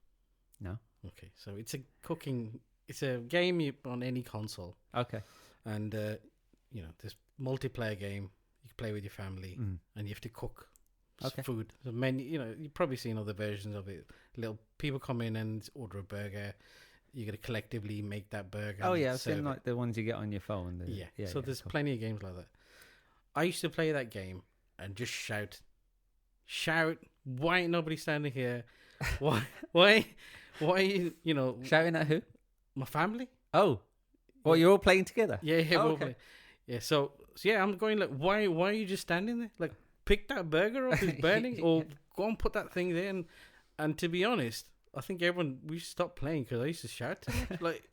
Speaker 2: No.
Speaker 1: Okay, so it's a game on any console.
Speaker 2: Okay.
Speaker 1: And this multiplayer game you can play with your family, and you have to cook food. So many, you've probably seen other versions of it. Little people come in and order a burger. You got to collectively make that burger.
Speaker 2: Oh yeah, I've seen like the ones you get on your phone.
Speaker 1: So there's plenty of games like that. I used to play that game and just shout. Why ain't nobody standing here? Why are you
Speaker 2: shouting at who?
Speaker 1: My family.
Speaker 2: Oh, well, you're all playing together.
Speaker 1: Yeah, we're all playing. Yeah, so I'm going like, why are you just standing there? Like, pick that burger up, it's burning, or go and put that thing there. And to be honest, I think we stopped playing because I used to shout too much. Like,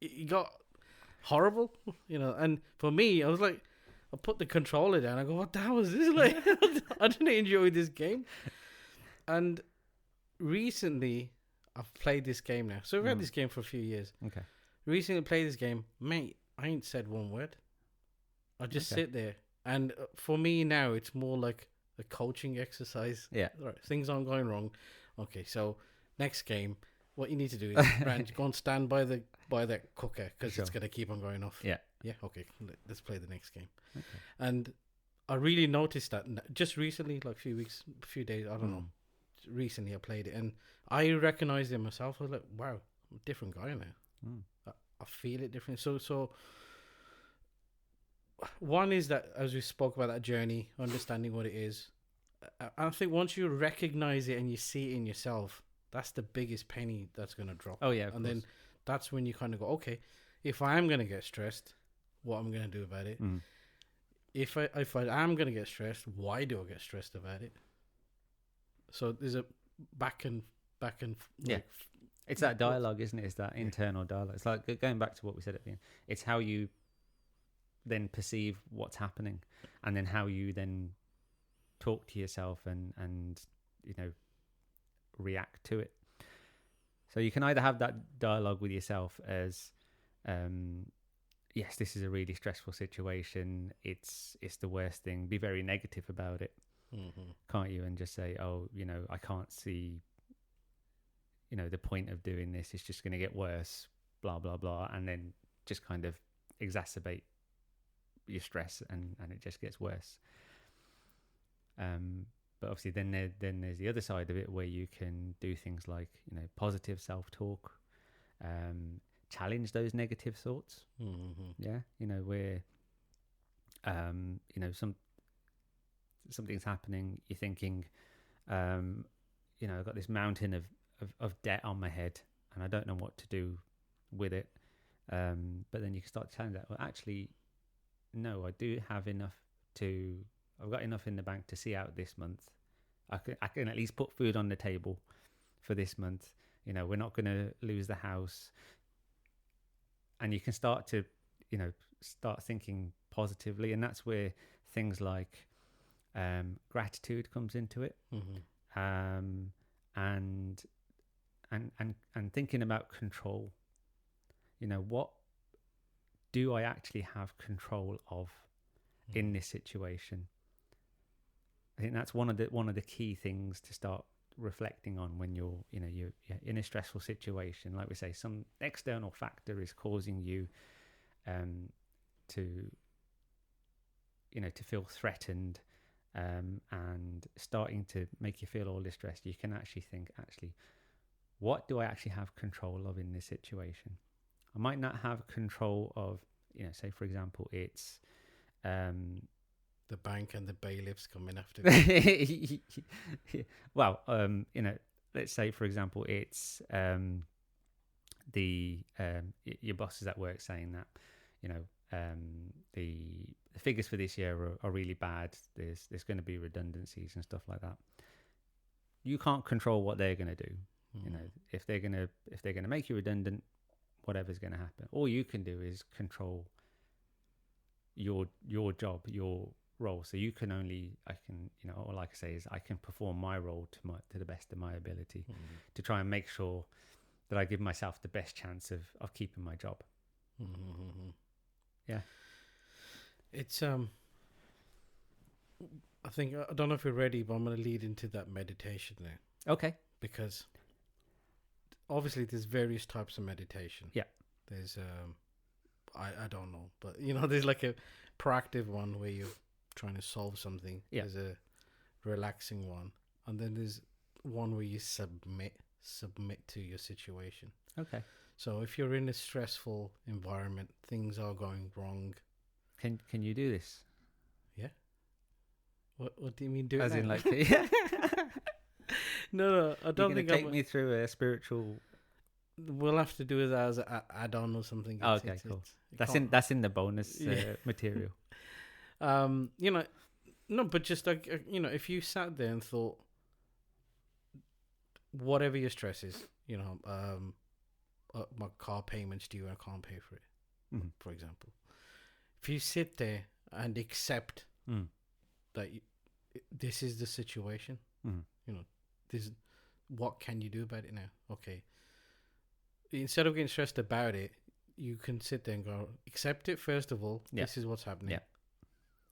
Speaker 1: it got horrible, And for me, I was like, I put the controller down. I go, what the hell is this? Like, I didn't enjoy this game. And recently, I've played this game now. So I've had this game for a few years.
Speaker 2: Okay.
Speaker 1: Recently played this game, mate. I ain't said one word. I just sit there, and for me now, it's more like a coaching exercise.
Speaker 2: Yeah.
Speaker 1: Right, things aren't going wrong. Okay, so next game, what you need to do is Ranj, go and stand by that cooker because it's gonna keep on going off.
Speaker 2: Yeah.
Speaker 1: Yeah. Okay. Let's play the next game. Okay. And I really noticed that just recently, like a few days, I don't know. Recently, I played it, and I recognized it myself. I was like, wow, I'm a different guy now. I feel it different. So one is that, as we spoke about, that journey, understanding what it is. I think once you recognize it and you see it in yourself, that's the biggest penny that's going to drop.
Speaker 2: Oh yeah,
Speaker 1: and then that's when you kind of go, okay, if I am going to get stressed, what am I going to do about it? If I am going to get stressed, why do I get stressed about it? So there's a back and
Speaker 2: it's that dialogue, isn't it? It's that internal dialogue. It's like going back to what we said at the end. It's how you then perceive what's happening, and then how you then talk to yourself and react to it. So you can either have that dialogue with yourself as yes, this is a really stressful situation, it's the worst thing, be very negative about it, can't you, and just say, oh, I can't see the point of doing this, it's just going to get worse, blah blah blah, and then just kind of exacerbate your stress, and it just gets worse. But obviously then there's the other side of it, where you can do things like positive self-talk, challenge those negative thoughts. Where something's happening, you're thinking, I've got this mountain of debt on my head and I don't know what to do with it, but then you can start telling that, well, actually no, I do have enough I've got enough in the bank to see out this month. I can at least put food on the table for this month. We're not going to lose the house. And you can start to, start thinking positively. And that's where things like gratitude comes into it. And thinking about control. What do I actually have control of in this situation? I think that's one of the key things to start reflecting on when you're in a stressful situation. Like we say, some external factor is causing you to feel threatened, and starting to make you feel all distressed. You can actually think, what do I actually have control of in this situation? I might not have control of, say for example, it's
Speaker 1: the bank and the bailiffs coming after
Speaker 2: Well, let's say, for example, it's your bosses at work saying that, the figures for this year are really bad. There's going to be redundancies and stuff like that. You can't control what they're going to do. If they're going to make you redundant, whatever's going to happen. All you can do is control your job, your role. So all I can say is I can perform my role to the best of my ability to try and make sure that I give myself the best chance of keeping my job. Yeah.
Speaker 1: It's I think, I don't know if we're ready, but I'm going to lead into that meditation now.
Speaker 2: Okay.
Speaker 1: Because obviously there's various types of meditation.
Speaker 2: Yeah.
Speaker 1: There's I don't know, but there's like a proactive one where you're trying to solve something.
Speaker 2: Yeah.
Speaker 1: There's a relaxing one, and then there's one where you submit to your situation.
Speaker 2: Okay.
Speaker 1: So if you're in a stressful environment, things are going wrong.
Speaker 2: Can you do this?
Speaker 1: Yeah. What do you mean do it?
Speaker 2: As
Speaker 1: now?
Speaker 2: in like
Speaker 1: No, I don't think
Speaker 2: take me through a spiritual.
Speaker 1: We'll have to do it as an add-on or something.
Speaker 2: Okay, cool. That's in the bonus material.
Speaker 1: No, but just like if you sat there and thought, whatever your stress is, my car payment's due and I can't pay for it, for example. If you sit there and accept that this is the situation, this, what can you do about it now? Okay. Instead of getting stressed about it, you can sit there and go, accept it first of all. Yeah. This is what's happening. Yeah.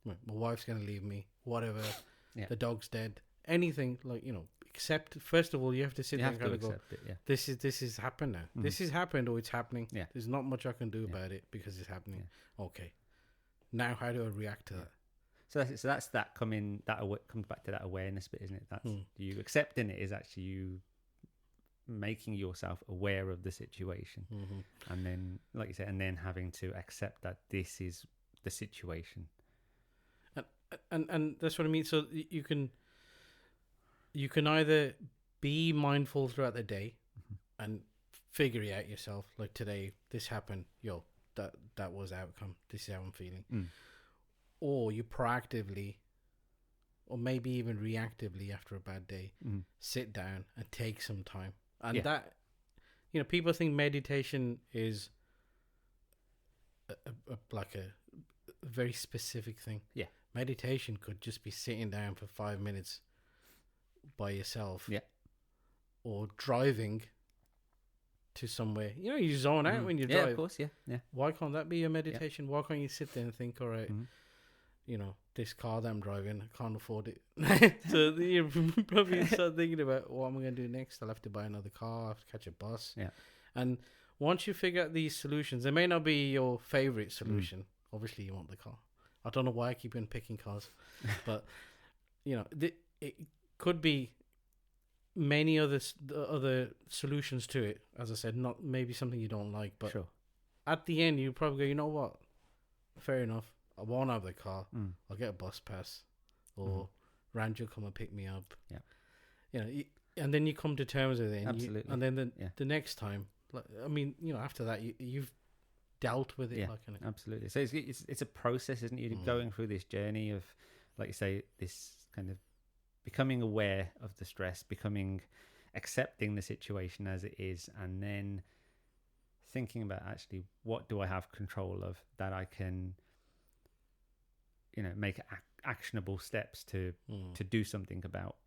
Speaker 1: My wife's going to leave me, whatever. Yeah. The dog's dead. Anything, accept. First of all, you have to sit there and go, this is happened now. This has happened or it's happening. Yeah. There's not much I can do about it because it's happening. Yeah. Okay. Now, how do I react to that?
Speaker 2: So that's that comes back to that awareness bit, isn't it? That's you accepting it is actually you making yourself aware of the situation, and then, like you said, and then having to accept that this is the situation.
Speaker 1: And that's what I mean. So you can either be mindful throughout the day and figure it out yourself. Like today, this happened. That was outcome. This is how I'm feeling. Or you proactively, or maybe even reactively after a bad day, sit down and take some time. And that, people think meditation is like a very specific thing. Yeah. Meditation could just be sitting down for 5 minutes by yourself. Yeah. Or driving to somewhere. You zone out when you drive.
Speaker 2: Yeah, of course, yeah.
Speaker 1: Why can't that be your meditation? Yeah. Why can't you sit there and think, all right, this car that I'm driving, I can't afford it. So you probably start thinking about, what am I going to do next? I'll have to buy another car, I'll have to catch a bus. Yeah. And once you figure out these solutions, they may not be your favorite solution. Obviously, you want the car. I don't know why I keep on picking cars, but it could be many other solutions to it. As I said, not maybe something you don't like, but at the end, you probably go, you know what? Fair enough. I won't have the car. I'll get a bus pass, or Ranj will come and pick me up. Yeah, and then you come to terms with it.
Speaker 2: Absolutely.
Speaker 1: And then the next time, after that, you've dealt with it.
Speaker 2: Yeah, absolutely. So it's a process, isn't it? You're going through this journey of, like you say, this kind of becoming aware of the stress, accepting the situation as it is, and then thinking about actually what do I have control of that I can, make actionable steps to do something about,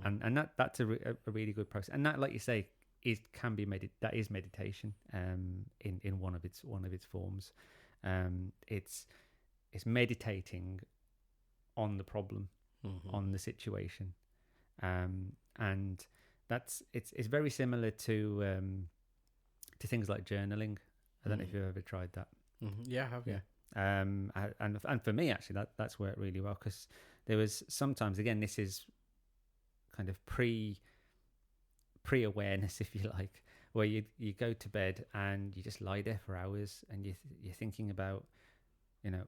Speaker 2: and that's a really good process. And that, like you say, that is meditation in one of its forms. It's meditating on the problem, on the situation, and it's very similar to things like journaling. I don't know if you've ever tried that.
Speaker 1: Yeah, I have. Yeah.
Speaker 2: And for me, actually, that's worked really well, because there was sometimes, again, this is kind of pre-awareness, if you like, where you go to bed and you just lie there for hours and you're thinking about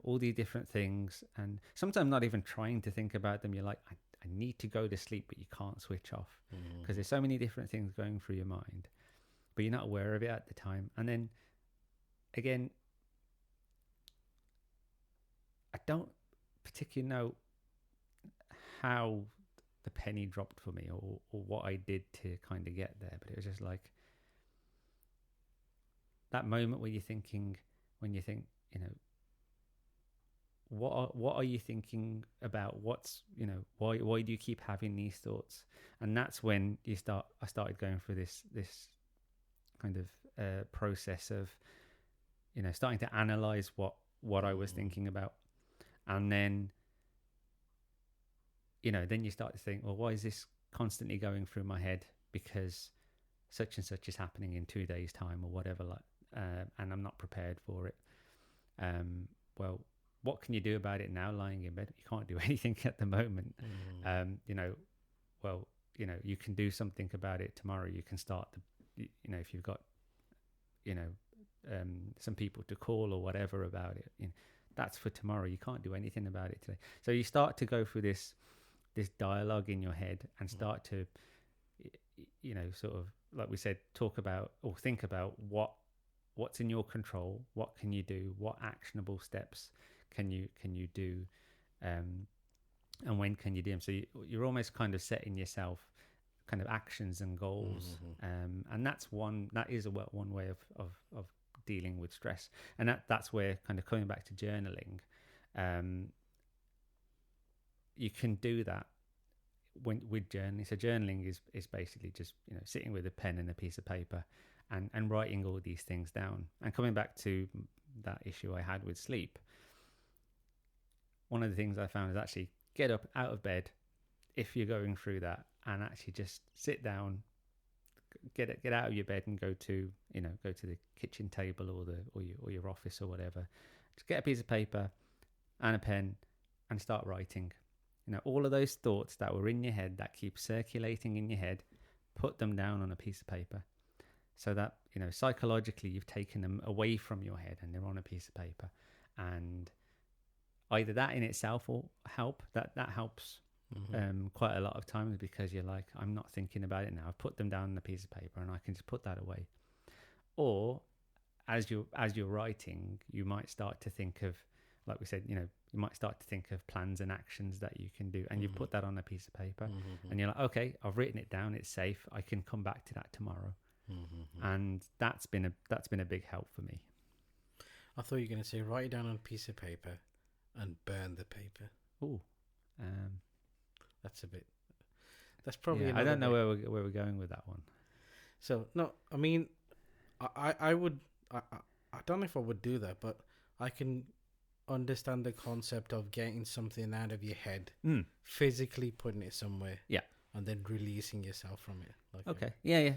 Speaker 2: all these different things, and sometimes not even trying to think about them. You're like, I need to go to sleep, but you can't switch off because there's so many different things going through your mind, but you're not aware of it at the time. And then again, I don't particularly know how the penny dropped for me or what I did to kind of get there, but it was just like that moment where you think, what are you thinking about? What's, why do you keep having these thoughts? And that's when I started going through this kind of process of, starting to analyze what I was thinking about. And then, then you start to think, well, why is this constantly going through my head? Because such and such is happening in 2 days' time or whatever, and I'm not prepared for it. Well, what can you do about it now lying in bed? You can't do anything at the moment. You can do something about it tomorrow. You can start if you've got, some people to call or whatever about it, that's for tomorrow. You can't do anything about it today. So you start to go through this dialogue in your head and start to, sort of, like we said, talk about or think about what's in your control. What can you do? What actionable steps can you do, and when can you do them? So you're almost kind of setting yourself kind of actions and goals, and that is one way of dealing with stress. And that's where, kind of coming back to journaling, you can do that with journaling. So journaling is basically just sitting with a pen and a piece of paper and writing all these things down. And coming back to that issue I had with sleep, one of the things I found is actually get up out of bed if you're going through that, and actually just sit down, get out of your bed and go to the kitchen table or your office or whatever. Just get a piece of paper and a pen and start writing. All of those thoughts that were in your head that keep circulating in your head, put them down on a piece of paper, so that psychologically you've taken them away from your head and they're on a piece of paper. And either that in itself will help. That helps quite a lot of times, because you're like, I'm not thinking about it now. I've put them down on a piece of paper and I can just put that away. Or as you're writing, you might start to think of, like we said, you might start to think of plans and actions that you can do, and you put that on a piece of paper, and you're like, okay, I've written it down. It's safe. I can come back to that tomorrow. And that's been a big help for me.
Speaker 1: I thought you were going to say write it down on a piece of paper and burn the paper.
Speaker 2: Oh,
Speaker 1: that's probably.
Speaker 2: I don't know where we're going with that one.
Speaker 1: So no, I mean, I would. I don't know if I would do that, but I can understand the concept of getting something out of your head, physically putting it somewhere, and then releasing yourself from it. Like
Speaker 2: okay,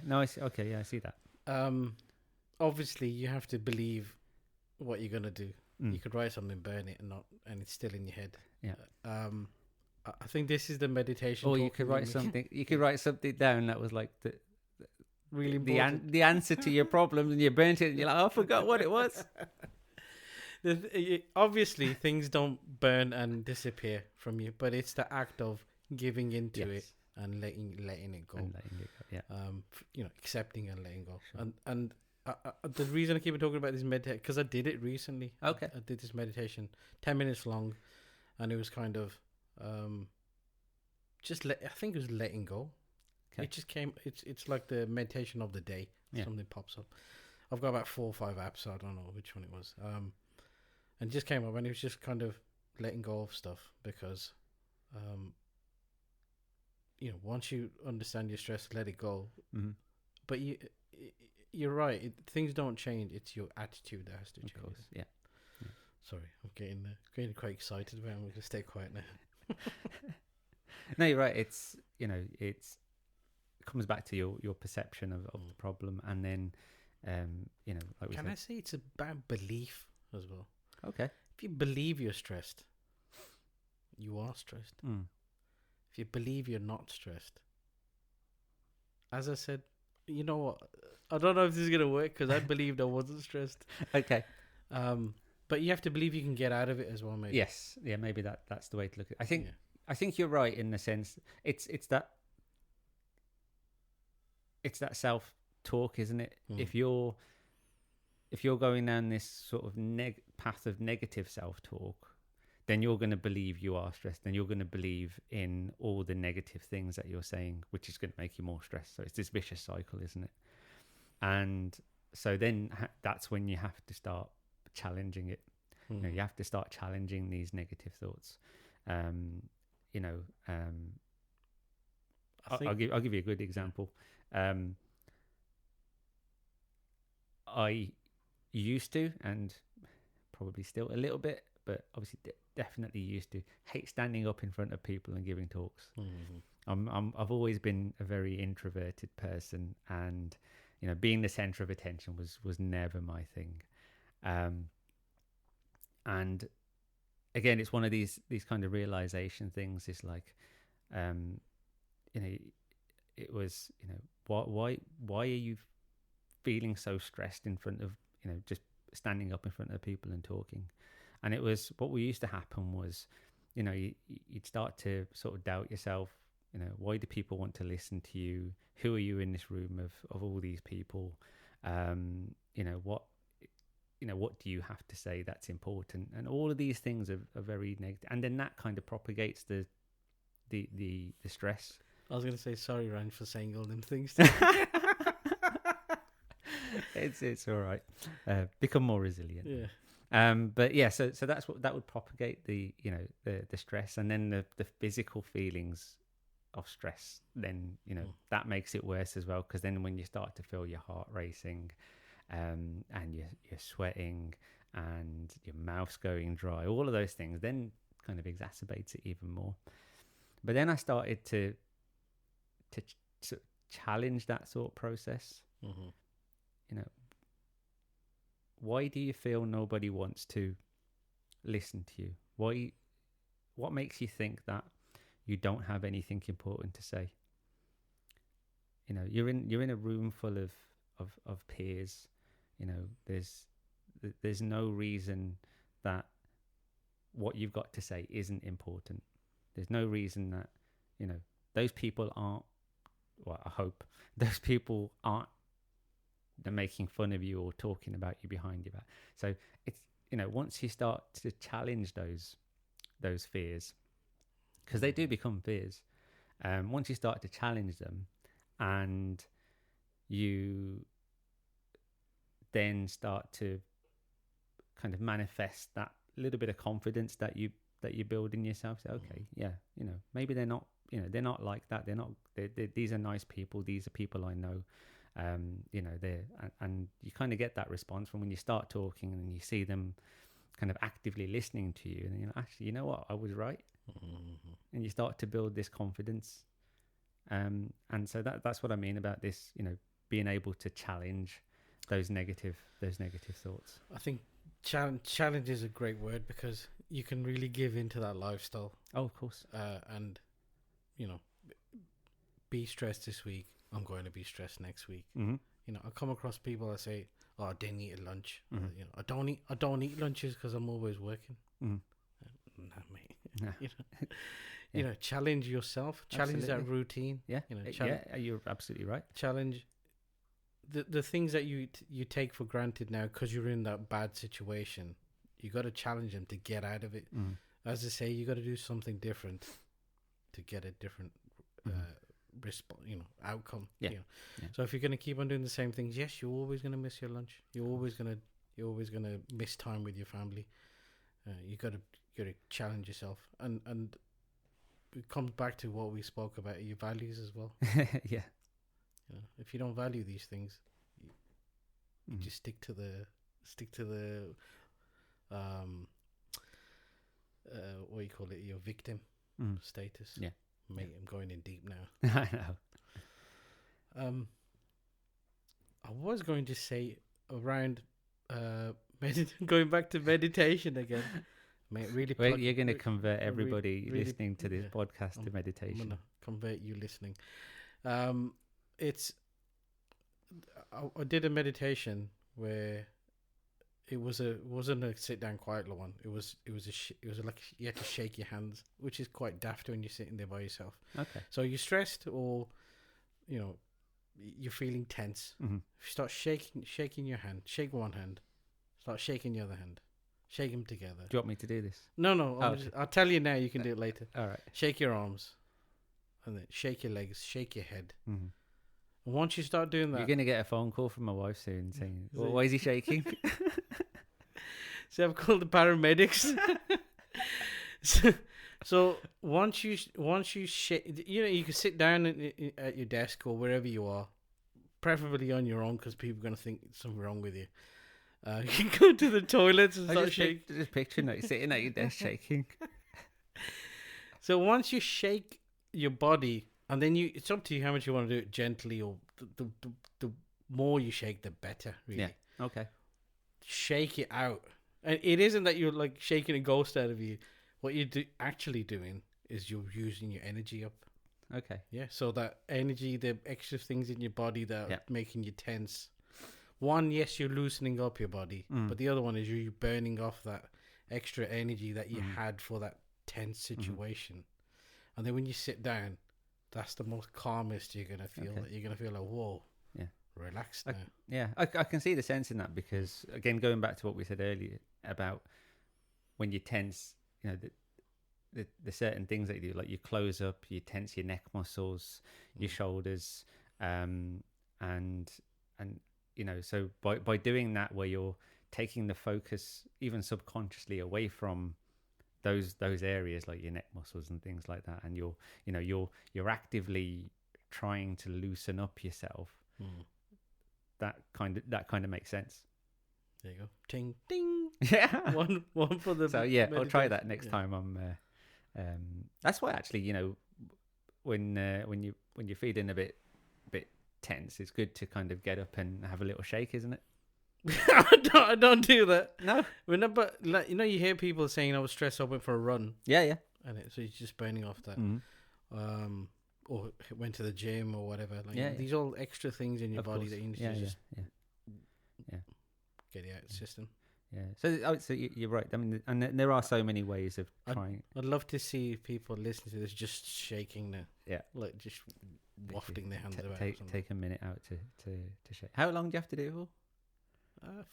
Speaker 2: no, I see. Okay, I see that.
Speaker 1: Obviously, you have to believe what you're gonna do. You could write something, burn it, and it's still in your head.
Speaker 2: Yeah.
Speaker 1: I think this is the meditation.
Speaker 2: Or you could write something. You could write something down that was like
Speaker 1: really
Speaker 2: the answer to your problems, and you burnt it, and you're like, oh, I forgot what it was.
Speaker 1: Obviously, things don't burn and disappear from you, but it's the act of giving into it and letting it go. Accepting and letting go. Sure. And the reason I keep talking about this meditation, because I did it recently.
Speaker 2: Okay.
Speaker 1: I did this meditation, 10 minutes long, and it was kind of I think it was letting go. Okay. It just came. It's like the meditation of the day. Something pops up. I've got about 4 or 5 apps, so I don't know which one it was. And it just came up, and it was just kind of letting go of stuff, because once you understand your stress, let it go. But you're right. Things don't change. It's your attitude that has to change. Of course, yeah. Sorry, I'm getting quite excited about it. I'm going to stay quiet now.
Speaker 2: No, you're right. It comes back to your perception of the problem, and then like we said.
Speaker 1: Can I say it's about belief as well?
Speaker 2: Okay.
Speaker 1: If you believe you're stressed, you are stressed. If you believe you're not stressed, as I said, you know what? I don't know if this is gonna work, because I believed I wasn't stressed.
Speaker 2: Okay.
Speaker 1: But you have to believe you can get out of it as well, maybe.
Speaker 2: Yes, yeah, maybe that's the way to look at it. I think you're right in the sense it's that self talk, isn't it? If you're going down this sort of path of negative self talk, then you're going to believe you are stressed, and you're going to believe in all the negative things that you're saying, which is going to make you more stressed. So it's this vicious cycle, isn't it? And so then that's when you have to start challenging it. You have to start challenging these negative thoughts. I'll give you a good example. I used to, and probably still a little bit, but obviously definitely used to, hate standing up in front of people and giving talks. I've always been a very introverted person, and being the center of attention was never my thing. And again, it's one of these kind of realization things. It's like, it was, why are you feeling so stressed in front of, just standing up in front of people and talking? And it was, what used to happen was, you'd start to sort of doubt yourself. Why do people want to listen to you? Who are you in this room of all these people? What do you have to say that's important? And all of these things are very negative. And then that kind of propagates the stress.
Speaker 1: I was going to say, sorry, Ranj, for saying all them things.
Speaker 2: It's all right. Become more resilient.
Speaker 1: Yeah.
Speaker 2: But yeah, so that's what that would propagate the stress, and then the physical feelings of stress. Then that makes it worse as well, because then when you start to feel your heart racing, and you're sweating, and your mouth's going dry, all of those things then kind of exacerbates it even more. But then I started to challenge that thought process. Why do you feel nobody wants to listen to you? What makes you think that you don't have anything important to say? You're in a room full of peers. There's no reason that what you've got to say isn't important. There's no reason that those people aren't, well, I hope those people aren't, they're making fun of you or talking about you behind your back. So it's, once you start to challenge those fears, because they do become fears, once you start to challenge them, and you then start to kind of manifest that little bit of confidence that you build in yourself. So, okay, yeah, maybe they're not, they're not like that. These are nice people. These are people I know. And you kind of get that response from when you start talking and you see them kind of actively listening to you, and actually, what, I was right. And you start to build this confidence. And so that's what I mean about this, being able to challenge those negative thoughts.
Speaker 1: I think challenge is a great word, because you can really give into that lifestyle.
Speaker 2: Oh, of course.
Speaker 1: And be stressed this week, I'm going to be stressed next week. I come across people that say, "Oh, I didn't eat a lunch." I don't eat lunches because I'm always working. Nah, mate.
Speaker 2: Yeah.
Speaker 1: Challenge yourself. Challenge
Speaker 2: Absolutely.
Speaker 1: that routine.
Speaker 2: Yeah. You're absolutely right.
Speaker 1: Challenge the things that you take for granted now because you're in that bad situation. You got to challenge them to get out of it. As I say, you got to do something different to get a different outcome. Yeah. So if you're going to keep on doing the same things, yes, you're always going to miss your lunch. You're always going to miss time with your family. You got to challenge yourself, and it comes back to what we spoke about, your values as well.
Speaker 2: Yeah.
Speaker 1: If you don't value these things, you just stick to the what you call it, your victim status.
Speaker 2: Yeah.
Speaker 1: Mate, I'm going in deep now.
Speaker 2: I know.
Speaker 1: I was going to say around going back to meditation again. Mate, really.
Speaker 2: Wait, you're going to convert everybody listening to this podcast to meditation.
Speaker 1: I'm going to convert you listening. I did a meditation where wasn't a sit down quiet one. It was like you had to shake your hands, which is quite daft when you're sitting there by yourself.
Speaker 2: Okay.
Speaker 1: So you're stressed, or you're feeling tense.
Speaker 2: Mm-hmm.
Speaker 1: Start shaking your hand. Shake one hand. Start shaking the other hand. Shake them together.
Speaker 2: Do you want me to do this?
Speaker 1: No. I'll tell you now. You can do it later.
Speaker 2: All right.
Speaker 1: Shake your arms, and then shake your legs. Shake your head.
Speaker 2: Mm-hmm.
Speaker 1: And once you start doing that,
Speaker 2: you're gonna get a phone call from my wife soon saying, "Why is he shaking?"
Speaker 1: So I've called the paramedics. so once you shake, you can sit down at your desk or wherever you are, preferably on your own, because people are going to think something wrong with you. You can go to the toilets and start shaking.
Speaker 2: Just picturing like sitting at your desk shaking.
Speaker 1: So once you shake your body, and then it's up to you how much you want to do it, gently, or the more you shake, the better. Really.
Speaker 2: Yeah. Okay.
Speaker 1: Shake it out. And it isn't that you're like shaking a ghost out of you. What you're actually doing is you're using your energy up.
Speaker 2: Okay.
Speaker 1: Yeah. So that energy, the extra things in your body that are making you tense. One, yes, you're loosening up your body, but the other one is you're burning off that extra energy that you had for that tense situation. And then when you sit down, that's the most calmest you're gonna feel. Okay. You're gonna feel like, whoa. Yeah. Relaxed now.
Speaker 2: I can see the sense in that, because again, going back to what we said earlier about when you tense, the certain things that you do, like you close up, you tense your neck muscles, your shoulders, and so by doing that, where you're taking the focus even subconsciously away from those areas like your neck muscles and things like that, and you're actively trying to loosen up yourself. That kind of makes sense.
Speaker 1: There you go. Ting ding.
Speaker 2: Yeah.
Speaker 1: one for the.
Speaker 2: So yeah, I'll try that next time. That's why actually, when you're feeling a bit tense, it's good to kind of get up and have a little shake, isn't it?
Speaker 1: I don't do that.
Speaker 2: No.
Speaker 1: But you hear people saying, "I was stressed. I went for a run."
Speaker 2: Yeah.
Speaker 1: And so it's just burning off that. Or went to the gym or whatever. These all extra things in your body that you need to just get it out of the system.
Speaker 2: Yeah. So you're right. I mean, and there are so many ways of trying.
Speaker 1: I'd love to see people listening to this just shaking like just wafting their hands about.
Speaker 2: Take a minute out to shake. How long do you have to do it for?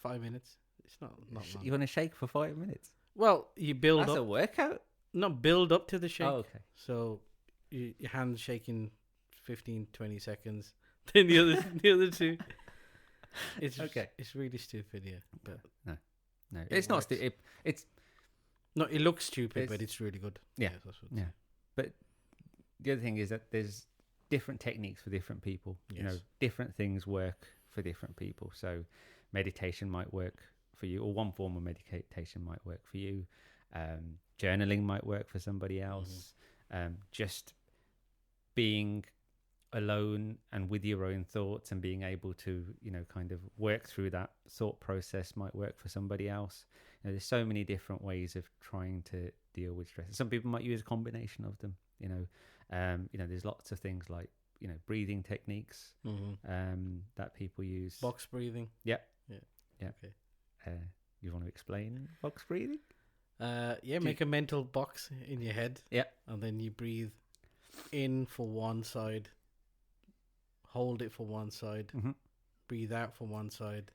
Speaker 1: 5 minutes. It's not long.
Speaker 2: You want to shake for 5 minutes?
Speaker 1: Well, you build up.
Speaker 2: That's a workout?
Speaker 1: Not build up to the shake.
Speaker 2: Oh, okay.
Speaker 1: So your hands shaking 15, 20 seconds. Then the other two. It's okay. It's really stupid, yeah. But
Speaker 2: no, it's not stupid. It's
Speaker 1: no. It looks stupid, but it's really good.
Speaker 2: Yeah, yeah. But the other thing is that there's different techniques for different people. Yes. Different things work for different people. So meditation might work for you, or one form of meditation might work for you. Journaling might work for somebody else. Just being alone and with your own thoughts and being able to kind of work through that thought process might work for somebody else. There's so many different ways of trying to deal with stress. Some people might use a combination of them. There's lots of things like breathing techniques that people use.
Speaker 1: Box breathing.
Speaker 2: Yeah. Okay. You want to explain box breathing?
Speaker 1: Make a mental box in your head.
Speaker 2: Yeah.
Speaker 1: And then you breathe in for one side, hold it for one side, breathe out for one side,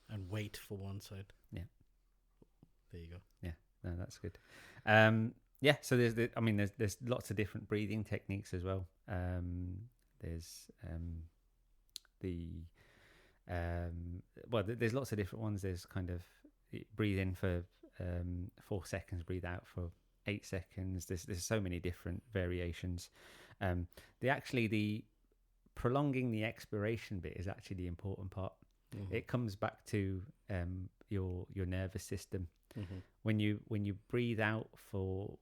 Speaker 1: and wait for one side.
Speaker 2: Yeah.
Speaker 1: There you go.
Speaker 2: Yeah. No, that's good. So there's lots of different breathing techniques as well. There's lots of different ones. There's kind of breathe in for 4 seconds, breathe out for 8 seconds. There's so many different variations. The prolonging the expiration bit is actually the important part. It comes back to your nervous system. When you breathe out for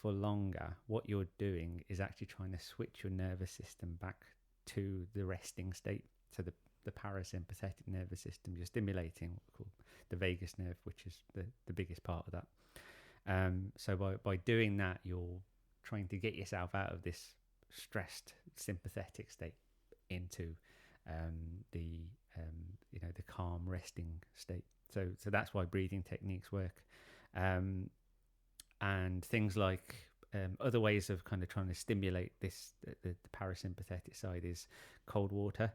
Speaker 2: longer, what you're doing is actually trying to switch your nervous system back to the resting state. So the parasympathetic nervous system, you're stimulating what we call the vagus nerve, which is the biggest part of that. So by doing that, you're trying to get yourself out of this stressed sympathetic state into the calm resting state. So that's why breathing techniques work. And things like other ways of kind of trying to stimulate this, the parasympathetic side, is cold water.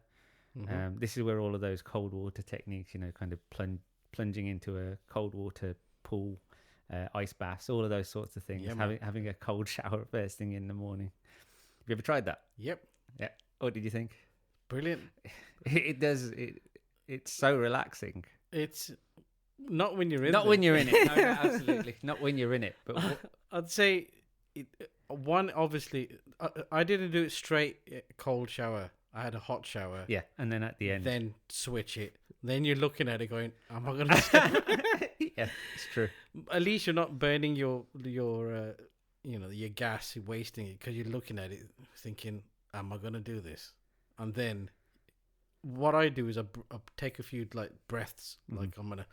Speaker 2: This is where all of those cold water techniques, kind of plunging into a cold water pool, ice baths, all of those sorts of things, having a cold shower first thing in the morning. Have you ever tried that?
Speaker 1: Yep.
Speaker 2: Yeah. What did you think?
Speaker 1: Brilliant.
Speaker 2: It does. It's so relaxing.
Speaker 1: It's not when you're in.
Speaker 2: Not when you're in it. No, absolutely not when you're in it. But
Speaker 1: I'd say one, obviously, I didn't do it straight cold shower. I had a hot shower.
Speaker 2: Yeah, and then at the end,
Speaker 1: then switch it. Then you're looking at it going, "Am I going to?"
Speaker 2: Yeah, it's true.
Speaker 1: At least you're not burning your your gas, you're wasting it, because you're looking at it thinking, "Am I going to do this?" And then what I do is I take a few breaths, like I'm gonna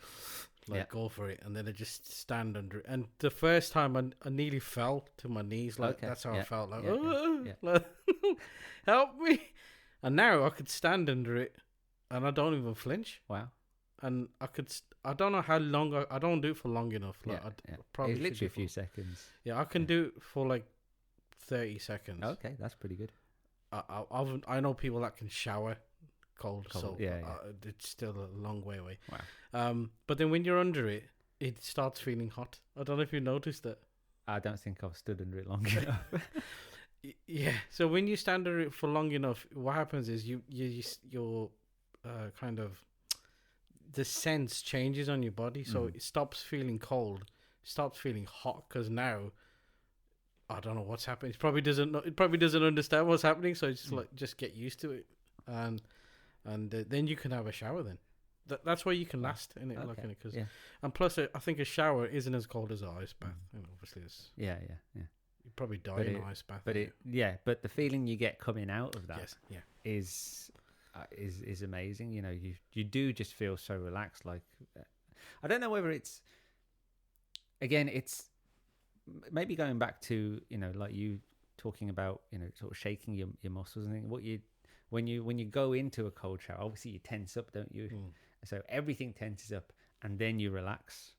Speaker 1: go for it, and then I just stand under it. And the first time I nearly fell to my knees, that's how I felt, like help me. And now I could stand under it, and I don't even flinch.
Speaker 2: Wow.
Speaker 1: And I don't know how long I don't do it for long enough.
Speaker 2: Probably it's literally a few seconds.
Speaker 1: Yeah, I can do it for 30 seconds.
Speaker 2: Okay, that's pretty good.
Speaker 1: I know people that can shower cold. So it's still a long way away.
Speaker 2: Wow.
Speaker 1: But then when you're under it, it starts feeling hot. I don't know if you noticed that.
Speaker 2: I don't think I've stood under it long enough.
Speaker 1: Yeah. So when you stand under it for long enough, what happens is your kind of the sense changes on your body. So it stops feeling cold, starts feeling hot, because now I don't know what's happening. It probably doesn't understand what's happening. So it's just get used to it, and then you can have a shower. Then that's why you can last in it.
Speaker 2: Okay.
Speaker 1: And plus I think a shower isn't as cold as an ice bath. Obviously it's you probably die in an ice bath.
Speaker 2: But the feeling you get coming out of that
Speaker 1: is
Speaker 2: amazing. You do just feel so relaxed. I don't know whether it's maybe going back to like you talking about sort of shaking your muscles and things. When you go into a cold shower, obviously you tense up, don't you? So everything tenses up, and then you relax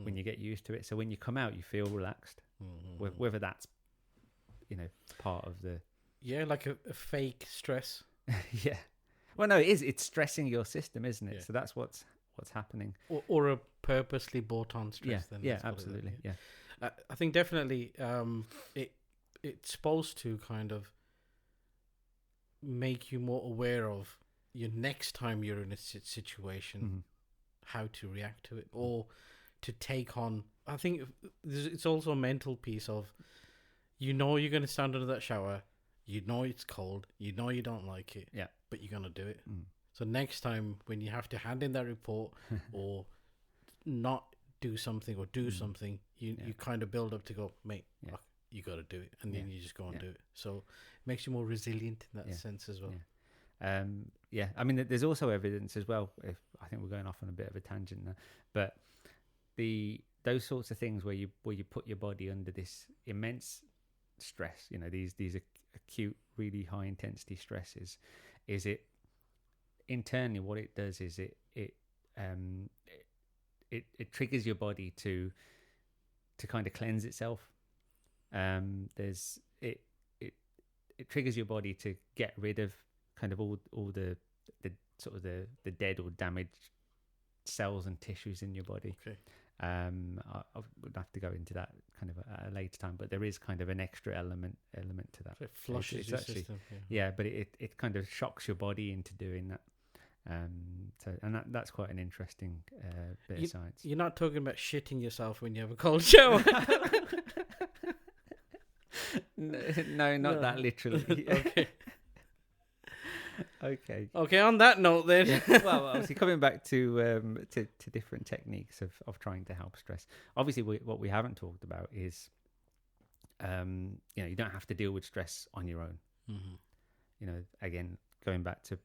Speaker 2: when you get used to it. So when you come out, you feel relaxed. Whether that's part of the
Speaker 1: like a fake stress.
Speaker 2: Yeah. Well, no, it is. It's stressing your system, isn't it? Yeah. So that's what's happening.
Speaker 1: Or a purposely brought on stress.
Speaker 2: Yeah.
Speaker 1: Then
Speaker 2: yeah, absolutely. Yeah.
Speaker 1: I think definitely it's supposed to kind of make you more aware of your next time you're in a situation, how to react to it, or to take on. I think it's also a mental piece of, you're going to stand under that shower, it's cold, you don't like it, but you're going to do it. So next time when you have to hand in that report or not do something or do something, you kind of build up to go, mate, you got to do it, and then you just go and do it. So it makes you more resilient in that sense as well.
Speaker 2: I mean, there's also evidence as well, if I think we're going off on a bit of a tangent now, but those sorts of things where you put your body under this immense stress, these acute, really high intensity stresses, is it internally what it does is it triggers your body to kind of cleanse itself. It triggers your body to get rid of kind of all the sort of the dead or damaged cells and tissues in your body.
Speaker 1: Okay.
Speaker 2: I would have to go into that kind of at a later time, but there is kind of an extra element to that.
Speaker 1: So it flushes your system.
Speaker 2: But it kind of shocks your body into doing that. That's quite an interesting bit of science.
Speaker 1: You're not talking about shitting yourself when you have a cold shower.
Speaker 2: No, not that literally. Okay.
Speaker 1: On that note, then.
Speaker 2: Well, obviously, coming back to different techniques of trying to help stress. Obviously, what we haven't talked about is, you don't have to deal with stress on your own. Again, going back to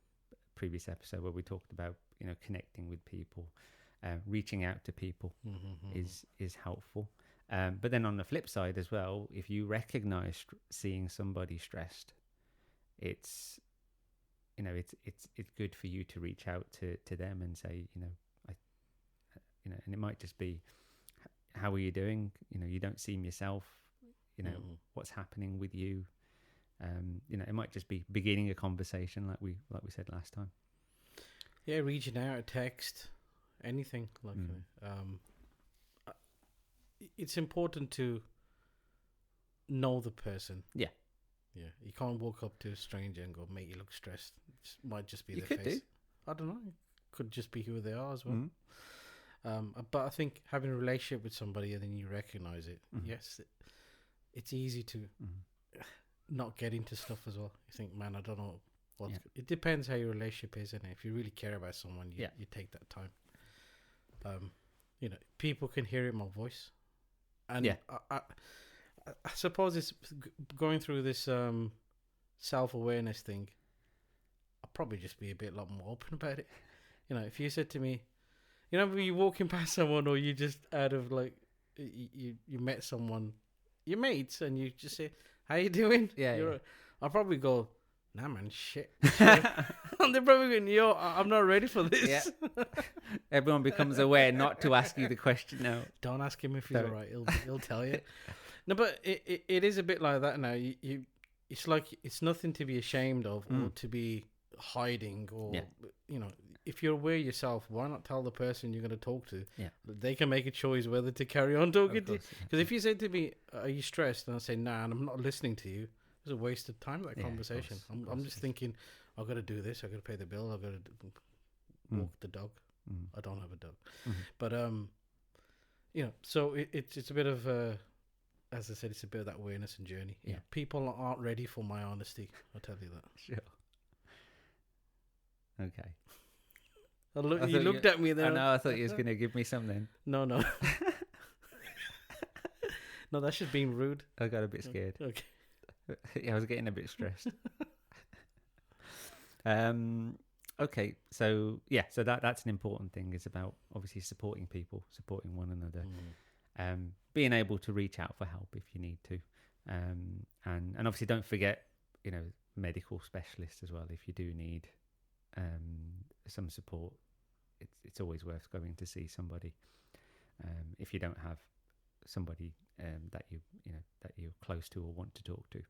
Speaker 2: previous episode where we talked about connecting with people, reaching out to people is helpful. But then on the flip side as well, if you recognize seeing somebody stressed, it's good for you to reach out to them and say, and it might just be, how are you doing? You don't seem yourself. What's happening with you? It might just be beginning a conversation, like we said last time.
Speaker 1: Yeah, reaching out, a text, anything like it's important to know the person.
Speaker 2: Yeah.
Speaker 1: Yeah, you can't walk up to a stranger and go, "Mate, you look stressed." It might just be
Speaker 2: You
Speaker 1: their
Speaker 2: could
Speaker 1: face.
Speaker 2: do.
Speaker 1: I don't know. It could just be who they are as well. But I think having a relationship with somebody and then you recognize it. Yes, it's easy to not get into stuff as well. You think, man, I don't know what's good. It depends how your relationship is, and if you really care about someone, you take that time. People can hear it in my voice, and I suppose it's going through this self-awareness thing. I'll probably just be a lot more open about it. If you said to me, when you're walking past someone, or you just out of like you met someone, your mates, and you just say, "How you doing?"
Speaker 2: Yeah.
Speaker 1: I'll probably go, "Nah, man, shit." And they're probably going, "Yo, I'm not ready for this."
Speaker 2: Yeah. Everyone becomes aware not to ask you the question now.
Speaker 1: Don't ask him if he's all right. He'll tell you. No, but it is a bit like that now. It's like it's nothing to be ashamed of or to be hiding, or if you're aware yourself, why not tell the person you're going to talk to?
Speaker 2: Yeah,
Speaker 1: they can make a choice whether to carry on talking to you. Because if you say to me, "Are you stressed?" and I say, "Nah," and I'm not listening to you, it's a waste of time. That conversation. I'm just thinking, I've got to do this. I've got to pay the bill. I've got to walk the dog. I don't have a dog, but so it's a bit of as I said, it's a bit of that awareness and journey.
Speaker 2: Yeah,
Speaker 1: people aren't ready for my honesty. I'll tell you that.
Speaker 2: Sure. Okay.
Speaker 1: You looked at me there.
Speaker 2: I know. I thought you was going to give me something.
Speaker 1: No. No, that's just being rude.
Speaker 2: I got a bit scared.
Speaker 1: Okay.
Speaker 2: Yeah, I was getting a bit stressed. Okay, so that's an important thing. Is about obviously supporting people, supporting one another, being able to reach out for help if you need to, and obviously don't forget, medical specialists as well if you do need some support. It's always worth going to see somebody if you don't have somebody that you're close to or want to talk to.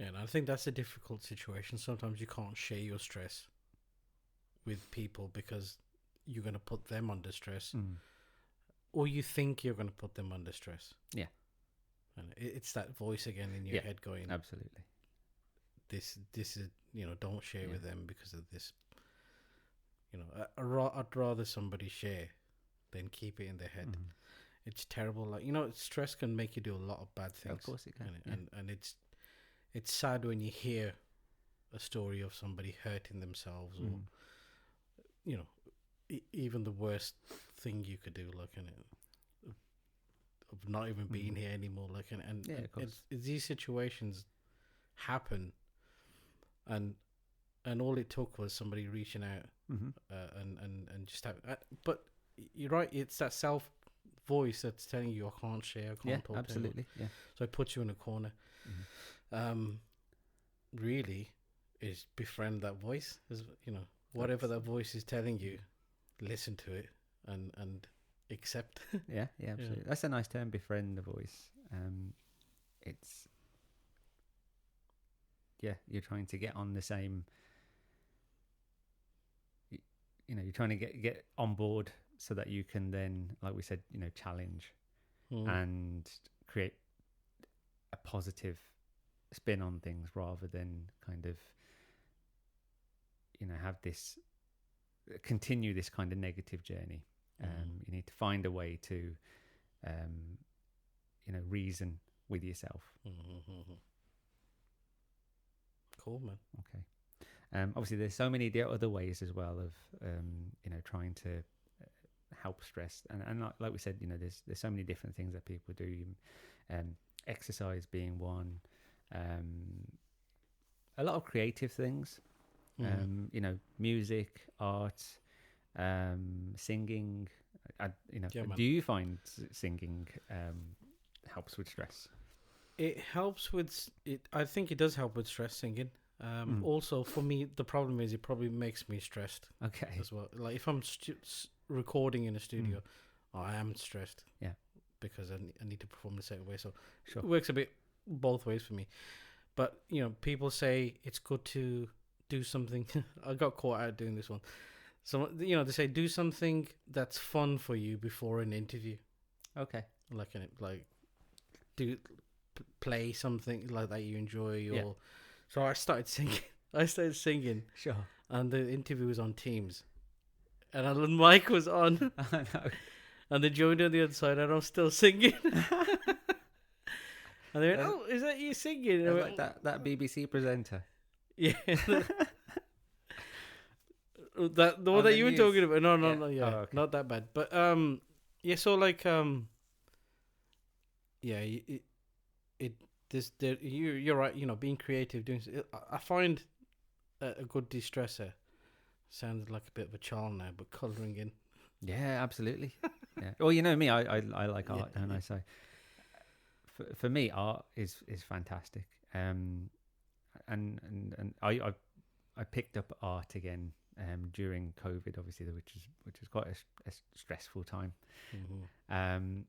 Speaker 1: And I think that's a difficult situation. Sometimes you can't share your stress with people because you're going to put them under stress, or you think you're going to put them under stress. Yeah, and it's that voice again in your head going,
Speaker 2: absolutely.
Speaker 1: This is don't share with them because of this. I'd rather somebody share than keep it in their head. It's terrible. Like stress can make you do a lot of bad things.
Speaker 2: Of course it can.
Speaker 1: And it's sad when you hear a story of somebody hurting themselves, or even the worst thing you could do, like of not even being here anymore. Like it's these situations happen, and all it took was somebody reaching out and just have. But you're right. It's that self voice that's telling you, I can't share, I can't talk.
Speaker 2: Absolutely.
Speaker 1: To anyone. So it puts you in a corner. Really is befriend that voice. Whatever that voice is telling you, listen to it and accept.
Speaker 2: Yeah, absolutely. That's a nice term, befriend the voice. It's you're trying to get on the same. You're trying to get on board so that you can then, like we said, challenge and create a positive spin on things rather than kind of, have this, continue this kind of negative journey. You need to find a way to, reason with yourself.
Speaker 1: Cool, man.
Speaker 2: Okay. Obviously, there's so many other ways as well of, trying to help stress, and like we said, there's so many different things that people do. Exercise being one, a lot of creative things, music, art, singing. Do you find singing helps with stress?
Speaker 1: It helps with it. I think it does help with stress, singing. Also, for me, the problem is it probably makes me stressed.
Speaker 2: Okay.
Speaker 1: As well. Like if I'm recording in a studio, I am stressed.
Speaker 2: Yeah.
Speaker 1: Because I need to perform in a certain way. So
Speaker 2: Sure.
Speaker 1: it works a bit both ways for me. But, you know, people say it's good to do something. I got caught out doing this one. So, you know, they say do something that's fun for you before an interview.
Speaker 2: Okay.
Speaker 1: Like play something like that you enjoy. Or so I started singing.
Speaker 2: Sure.
Speaker 1: And the interview was on Teams. And the mic was on.
Speaker 2: I know.
Speaker 1: And they joined on the other side, and I'm still singing. And they went, "Oh, is that you singing?" And
Speaker 2: like that BBC presenter.
Speaker 1: Yeah. The one that you were talking about. No,
Speaker 2: Oh, okay.
Speaker 1: not that bad. But yeah. So like yeah. You're right. You know, being creative, doing. I find a good de-stressor. Sounds like a bit of a child now, but colouring in.
Speaker 2: Yeah, absolutely. Yeah. Well, you know me, I like art, don't I? So for me, art is fantastic. And I picked up art again during COVID, obviously, which is quite a stressful time. Mm-hmm.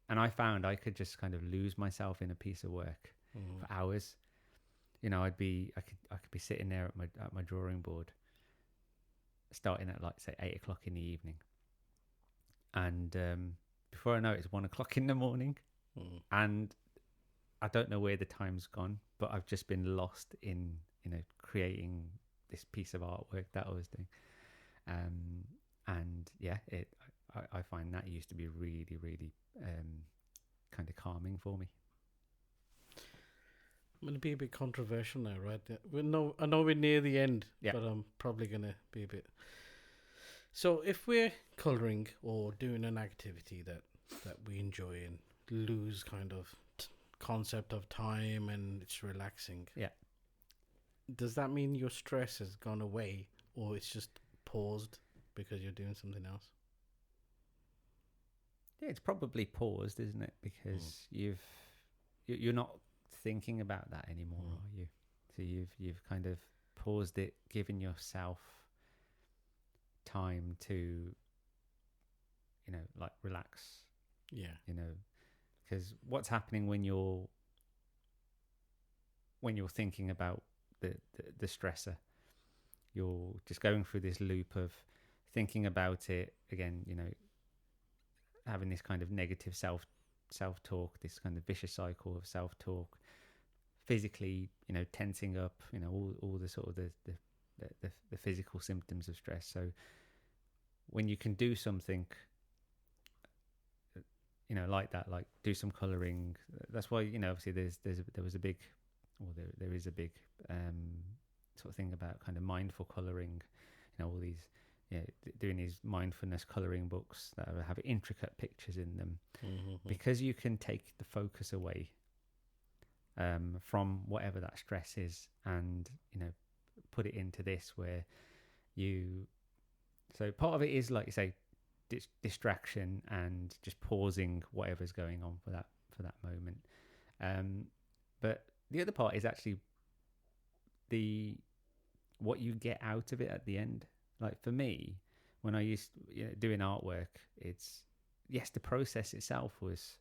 Speaker 2: And I found I could just kind of lose myself in a piece of work for hours. You know, I could be sitting there at my drawing board, starting at like say 8:00 in the evening, and before I know it, it's 1:00 in the morning, and I don't know where the time's gone, but I've just been lost in creating this piece of artwork that I was doing, and yeah, I find that used to be really, really kind of calming for me.
Speaker 1: I'm going to be a bit controversial now, right? I know we're near the end, but I'm probably going to be a bit. So if we're colouring or doing an activity that we enjoy and lose kind of concept of time and it's relaxing, does that mean your stress has gone away or it's just paused because you're doing something else?
Speaker 2: Yeah, it's probably paused, isn't it? Because you're not thinking about that anymore, are you? So you've kind of paused it, given yourself time to like relax. Because what's happening when you're thinking about the stressor, you're just going through this loop of thinking about it again, having this kind of negative self-talk, this kind of vicious cycle of self-talk, physically, tensing up, all the sort of the physical symptoms of stress. So when you can do something, like that, like do some colouring, that's why, obviously there is a big sort of thing about kind of mindful colouring, all these, doing these mindfulness colouring books that have intricate pictures in them, because you can take the focus away from whatever that stress is, and put it into this where so part of it is, like you say, distraction and just pausing whatever's going on for that moment, but the other part is actually what you get out of it at the end. Like for me, when I used doing artwork, it's the process itself was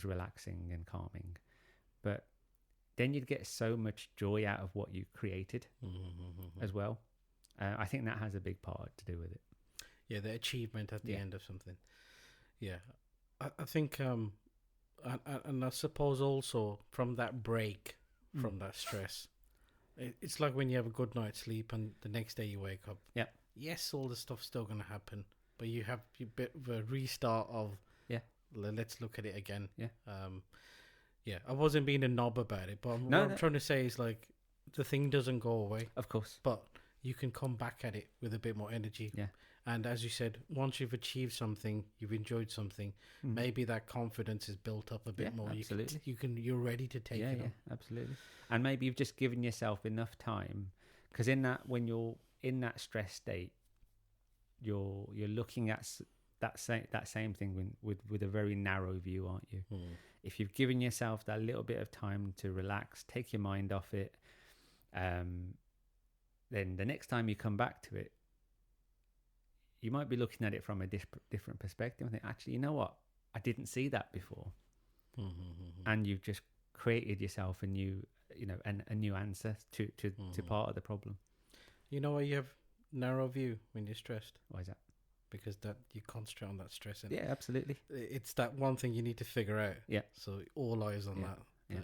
Speaker 2: relaxing and calming, but then you'd get so much joy out of what you created as well. I think that has a big part to do with it.
Speaker 1: Yeah, the achievement at the end of something. Yeah, I think, and I suppose also from that break, from that stress, it's like when you have a good night's sleep and the next day you wake up. Yeah. Yes, all the stuff's still going to happen, but you have a bit of a restart of, let's look at it again. Yeah. I wasn't being a knob about it, but what I'm trying to say is, like, the thing doesn't go away.
Speaker 2: Of course.
Speaker 1: But you can come back at it with a bit more energy. Yeah. And as you said, once you've achieved something, you've enjoyed something, maybe that confidence is built up a bit more.
Speaker 2: Absolutely.
Speaker 1: You're ready to take it on.
Speaker 2: Yeah, absolutely. And maybe you've just given yourself enough time, because when you're in that stress state, you're looking at that same thing with a very narrow view, aren't you? If you've given yourself that little bit of time to relax, take your mind off it, then the next time you come back to it, you might be looking at it from a different perspective and think, actually, you know what? I didn't see that before. And you've just created yourself a new, a new answer to part of the problem.
Speaker 1: You know why you have narrow view when you're stressed?
Speaker 2: Why is that?
Speaker 1: Because that you concentrate on that stress.
Speaker 2: Yeah, absolutely.
Speaker 1: It's that one thing you need to figure out.
Speaker 2: Yeah.
Speaker 1: So all eyes on that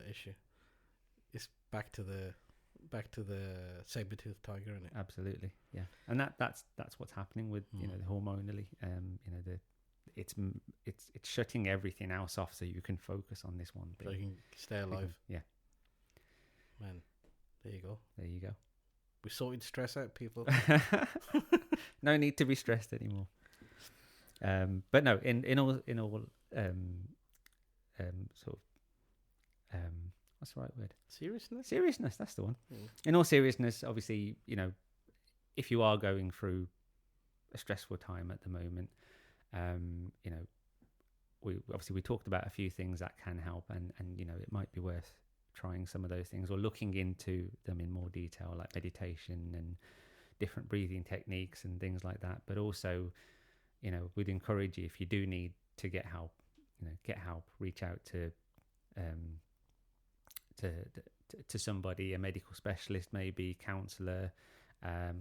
Speaker 1: issue. It's back to the saber-toothed tiger, isn't it?
Speaker 2: Absolutely. Yeah. And that's what's happening with the hormonally. It's shutting everything else off so you can focus on this one thing.
Speaker 1: So you can stay alive.
Speaker 2: Yeah.
Speaker 1: Man, there you go.
Speaker 2: There you go.
Speaker 1: We sorted stress out, people.
Speaker 2: No need to be stressed anymore. But no, in all sort of what's the right word? Seriousness, that's the one. In all seriousness, obviously, if you are going through a stressful time at the moment, we talked about a few things that can help, and it might be worth trying some of those things or looking into them in more detail, like meditation and different breathing techniques and things like that. But also, we'd encourage you, if you do need to get help, reach out to somebody, a medical specialist, maybe counsellor,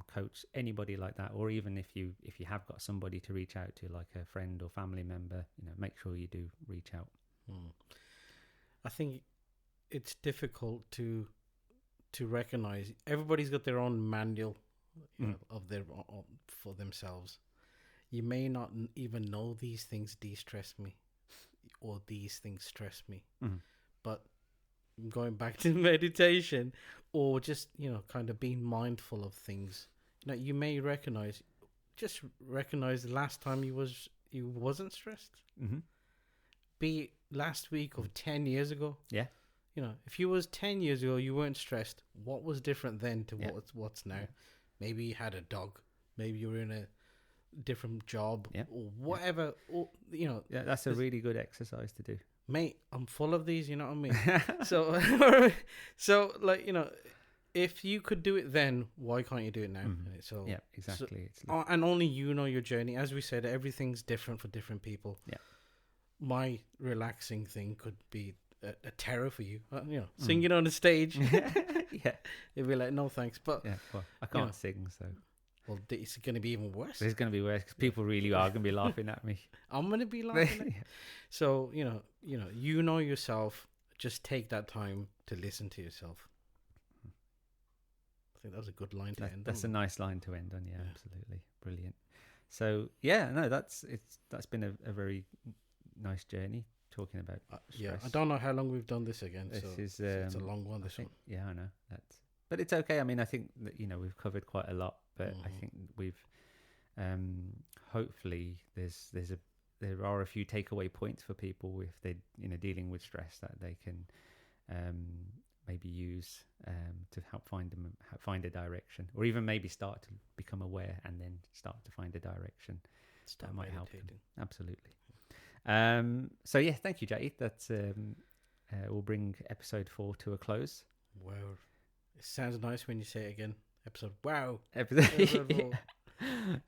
Speaker 2: coach, anybody like that. Or even if you have got somebody to reach out to, like a friend or family member, make sure you do reach out.
Speaker 1: I think it's difficult to recognize. Everybody's got their own manual of their for themselves. You may not even know these things de-stress me or these things stress me, but going back to meditation or just kind of being mindful of things, you may recognize the last time you wasn't stressed, be it last week or 10 years ago. If you was 10 years ago you weren't stressed, what was different then to what's now? Maybe you had a dog, maybe you were in a different job or whatever, or
Speaker 2: that's a really good exercise to do,
Speaker 1: mate. I'm full of these, you know what I mean? so like, if you could do it then, why can't you do it now? So
Speaker 2: yeah, exactly.
Speaker 1: And only you know your journey. As we said, everything's different for different people. My relaxing thing could be a terror for you, singing on the stage. It'd be like, no thanks. But
Speaker 2: well, I can't sing, so
Speaker 1: well, it's going to be even worse.
Speaker 2: It's going to be worse because people really are going to be laughing at me.
Speaker 1: I'm going to be laughing at you. So you know yourself. Just take that time to listen to yourself. I think that was a good line to end on.
Speaker 2: That's a nice line to end on. Yeah, absolutely, brilliant. So that's been a very nice journey talking about stress.
Speaker 1: I don't know how long we've done this again. It's a long one.
Speaker 2: Yeah, I know but it's okay. I mean, I think that we've covered quite a lot, but I think we've hopefully there are a few takeaway points for people if they're dealing with stress that they can maybe use to help find a direction, or even maybe start to become aware and then start to find a direction. That might help them. Absolutely. So yeah, thank you, Jati. That's we'll bring episode 4 to a close.
Speaker 1: Wow, it sounds nice when you say it again. Episode 4.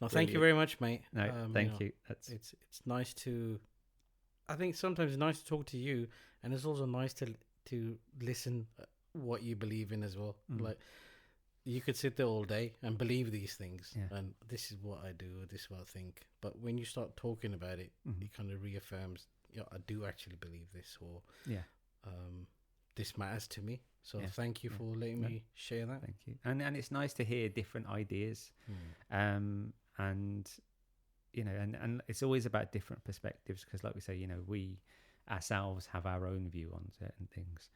Speaker 1: No, thank you very much, mate.
Speaker 2: No, thank you.
Speaker 1: It's nice to. I think sometimes it's nice to talk to you, and it's also nice to listen what you believe in as well. Like, you could sit there all day and believe these things, and this is what I do, this is what I think. But when you start talking about it, it kind of reaffirms, I do actually believe this, or this matters to me. So thank you for letting me share that.
Speaker 2: Thank you. And it's nice to hear different ideas, and and it's always about different perspectives, because like we say, we ourselves have our own view on certain things,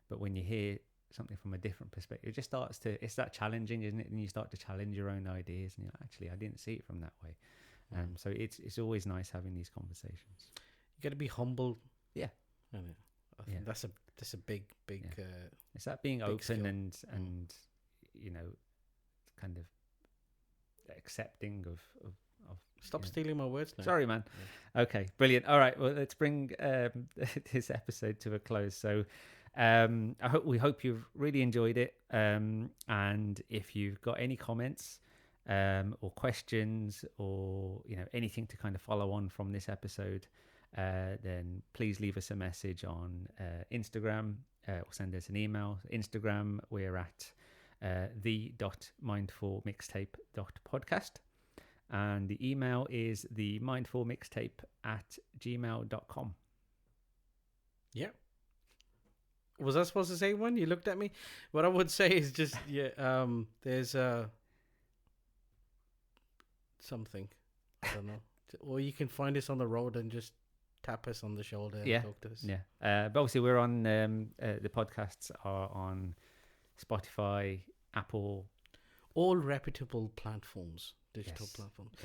Speaker 2: but when you hear something from a different perspective, it's that challenging, isn't it? And you start to challenge your own ideas, and you're like, actually, I didn't see it from that way. So it's always nice having these conversations.
Speaker 1: You got to be humble.
Speaker 2: Yeah.
Speaker 1: I think that's a big
Speaker 2: it's that being open
Speaker 1: skill.
Speaker 2: and kind of accepting of
Speaker 1: Stop stealing my words now.
Speaker 2: Sorry, man. Okay, brilliant. All right, well, let's bring this episode to a close. So we hope you've really enjoyed it, and if you've got any comments, or questions, or anything to kind of follow on from this episode, then please leave us a message on Instagram, or send us an email. Instagram, we're at the.mindfulmixtape.podcast, and the email is themindfulmixtape@gmail.com.
Speaker 1: Yeah. Was I supposed to say one? You looked at me. What I would say is just there's something, I don't know, or you can find us on the road and just tap us on the shoulder and talk to us.
Speaker 2: Yeah. But obviously we're on the podcasts are on Spotify, Apple,
Speaker 1: all reputable platforms, digital platforms.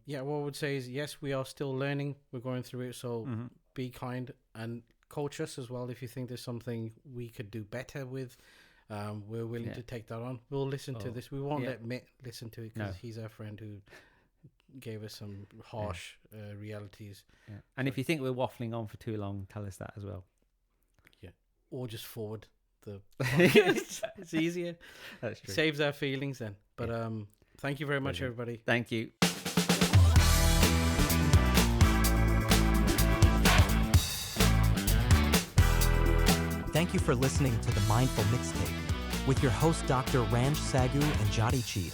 Speaker 2: Yeah.
Speaker 1: What I would say is, yes, we are still learning. We're going through it, so be kind and coach us as well if you think there's something we could do better with. We're willing to take that on. We'll listen to this. We won't let Mitt listen to it because he's our friend who gave us some harsh realities.
Speaker 2: Yeah. And if you think we're waffling on for too long, tell us that as well.
Speaker 1: Yeah. Or just forward the podcast. It's easier.
Speaker 2: That's true.
Speaker 1: Saves our feelings then. But thank you very much, everybody.
Speaker 2: Thank you.
Speaker 3: Thank you for listening to the Mindful Mixtape with your host, Dr. Ranj Sagoo and Jati Cheed.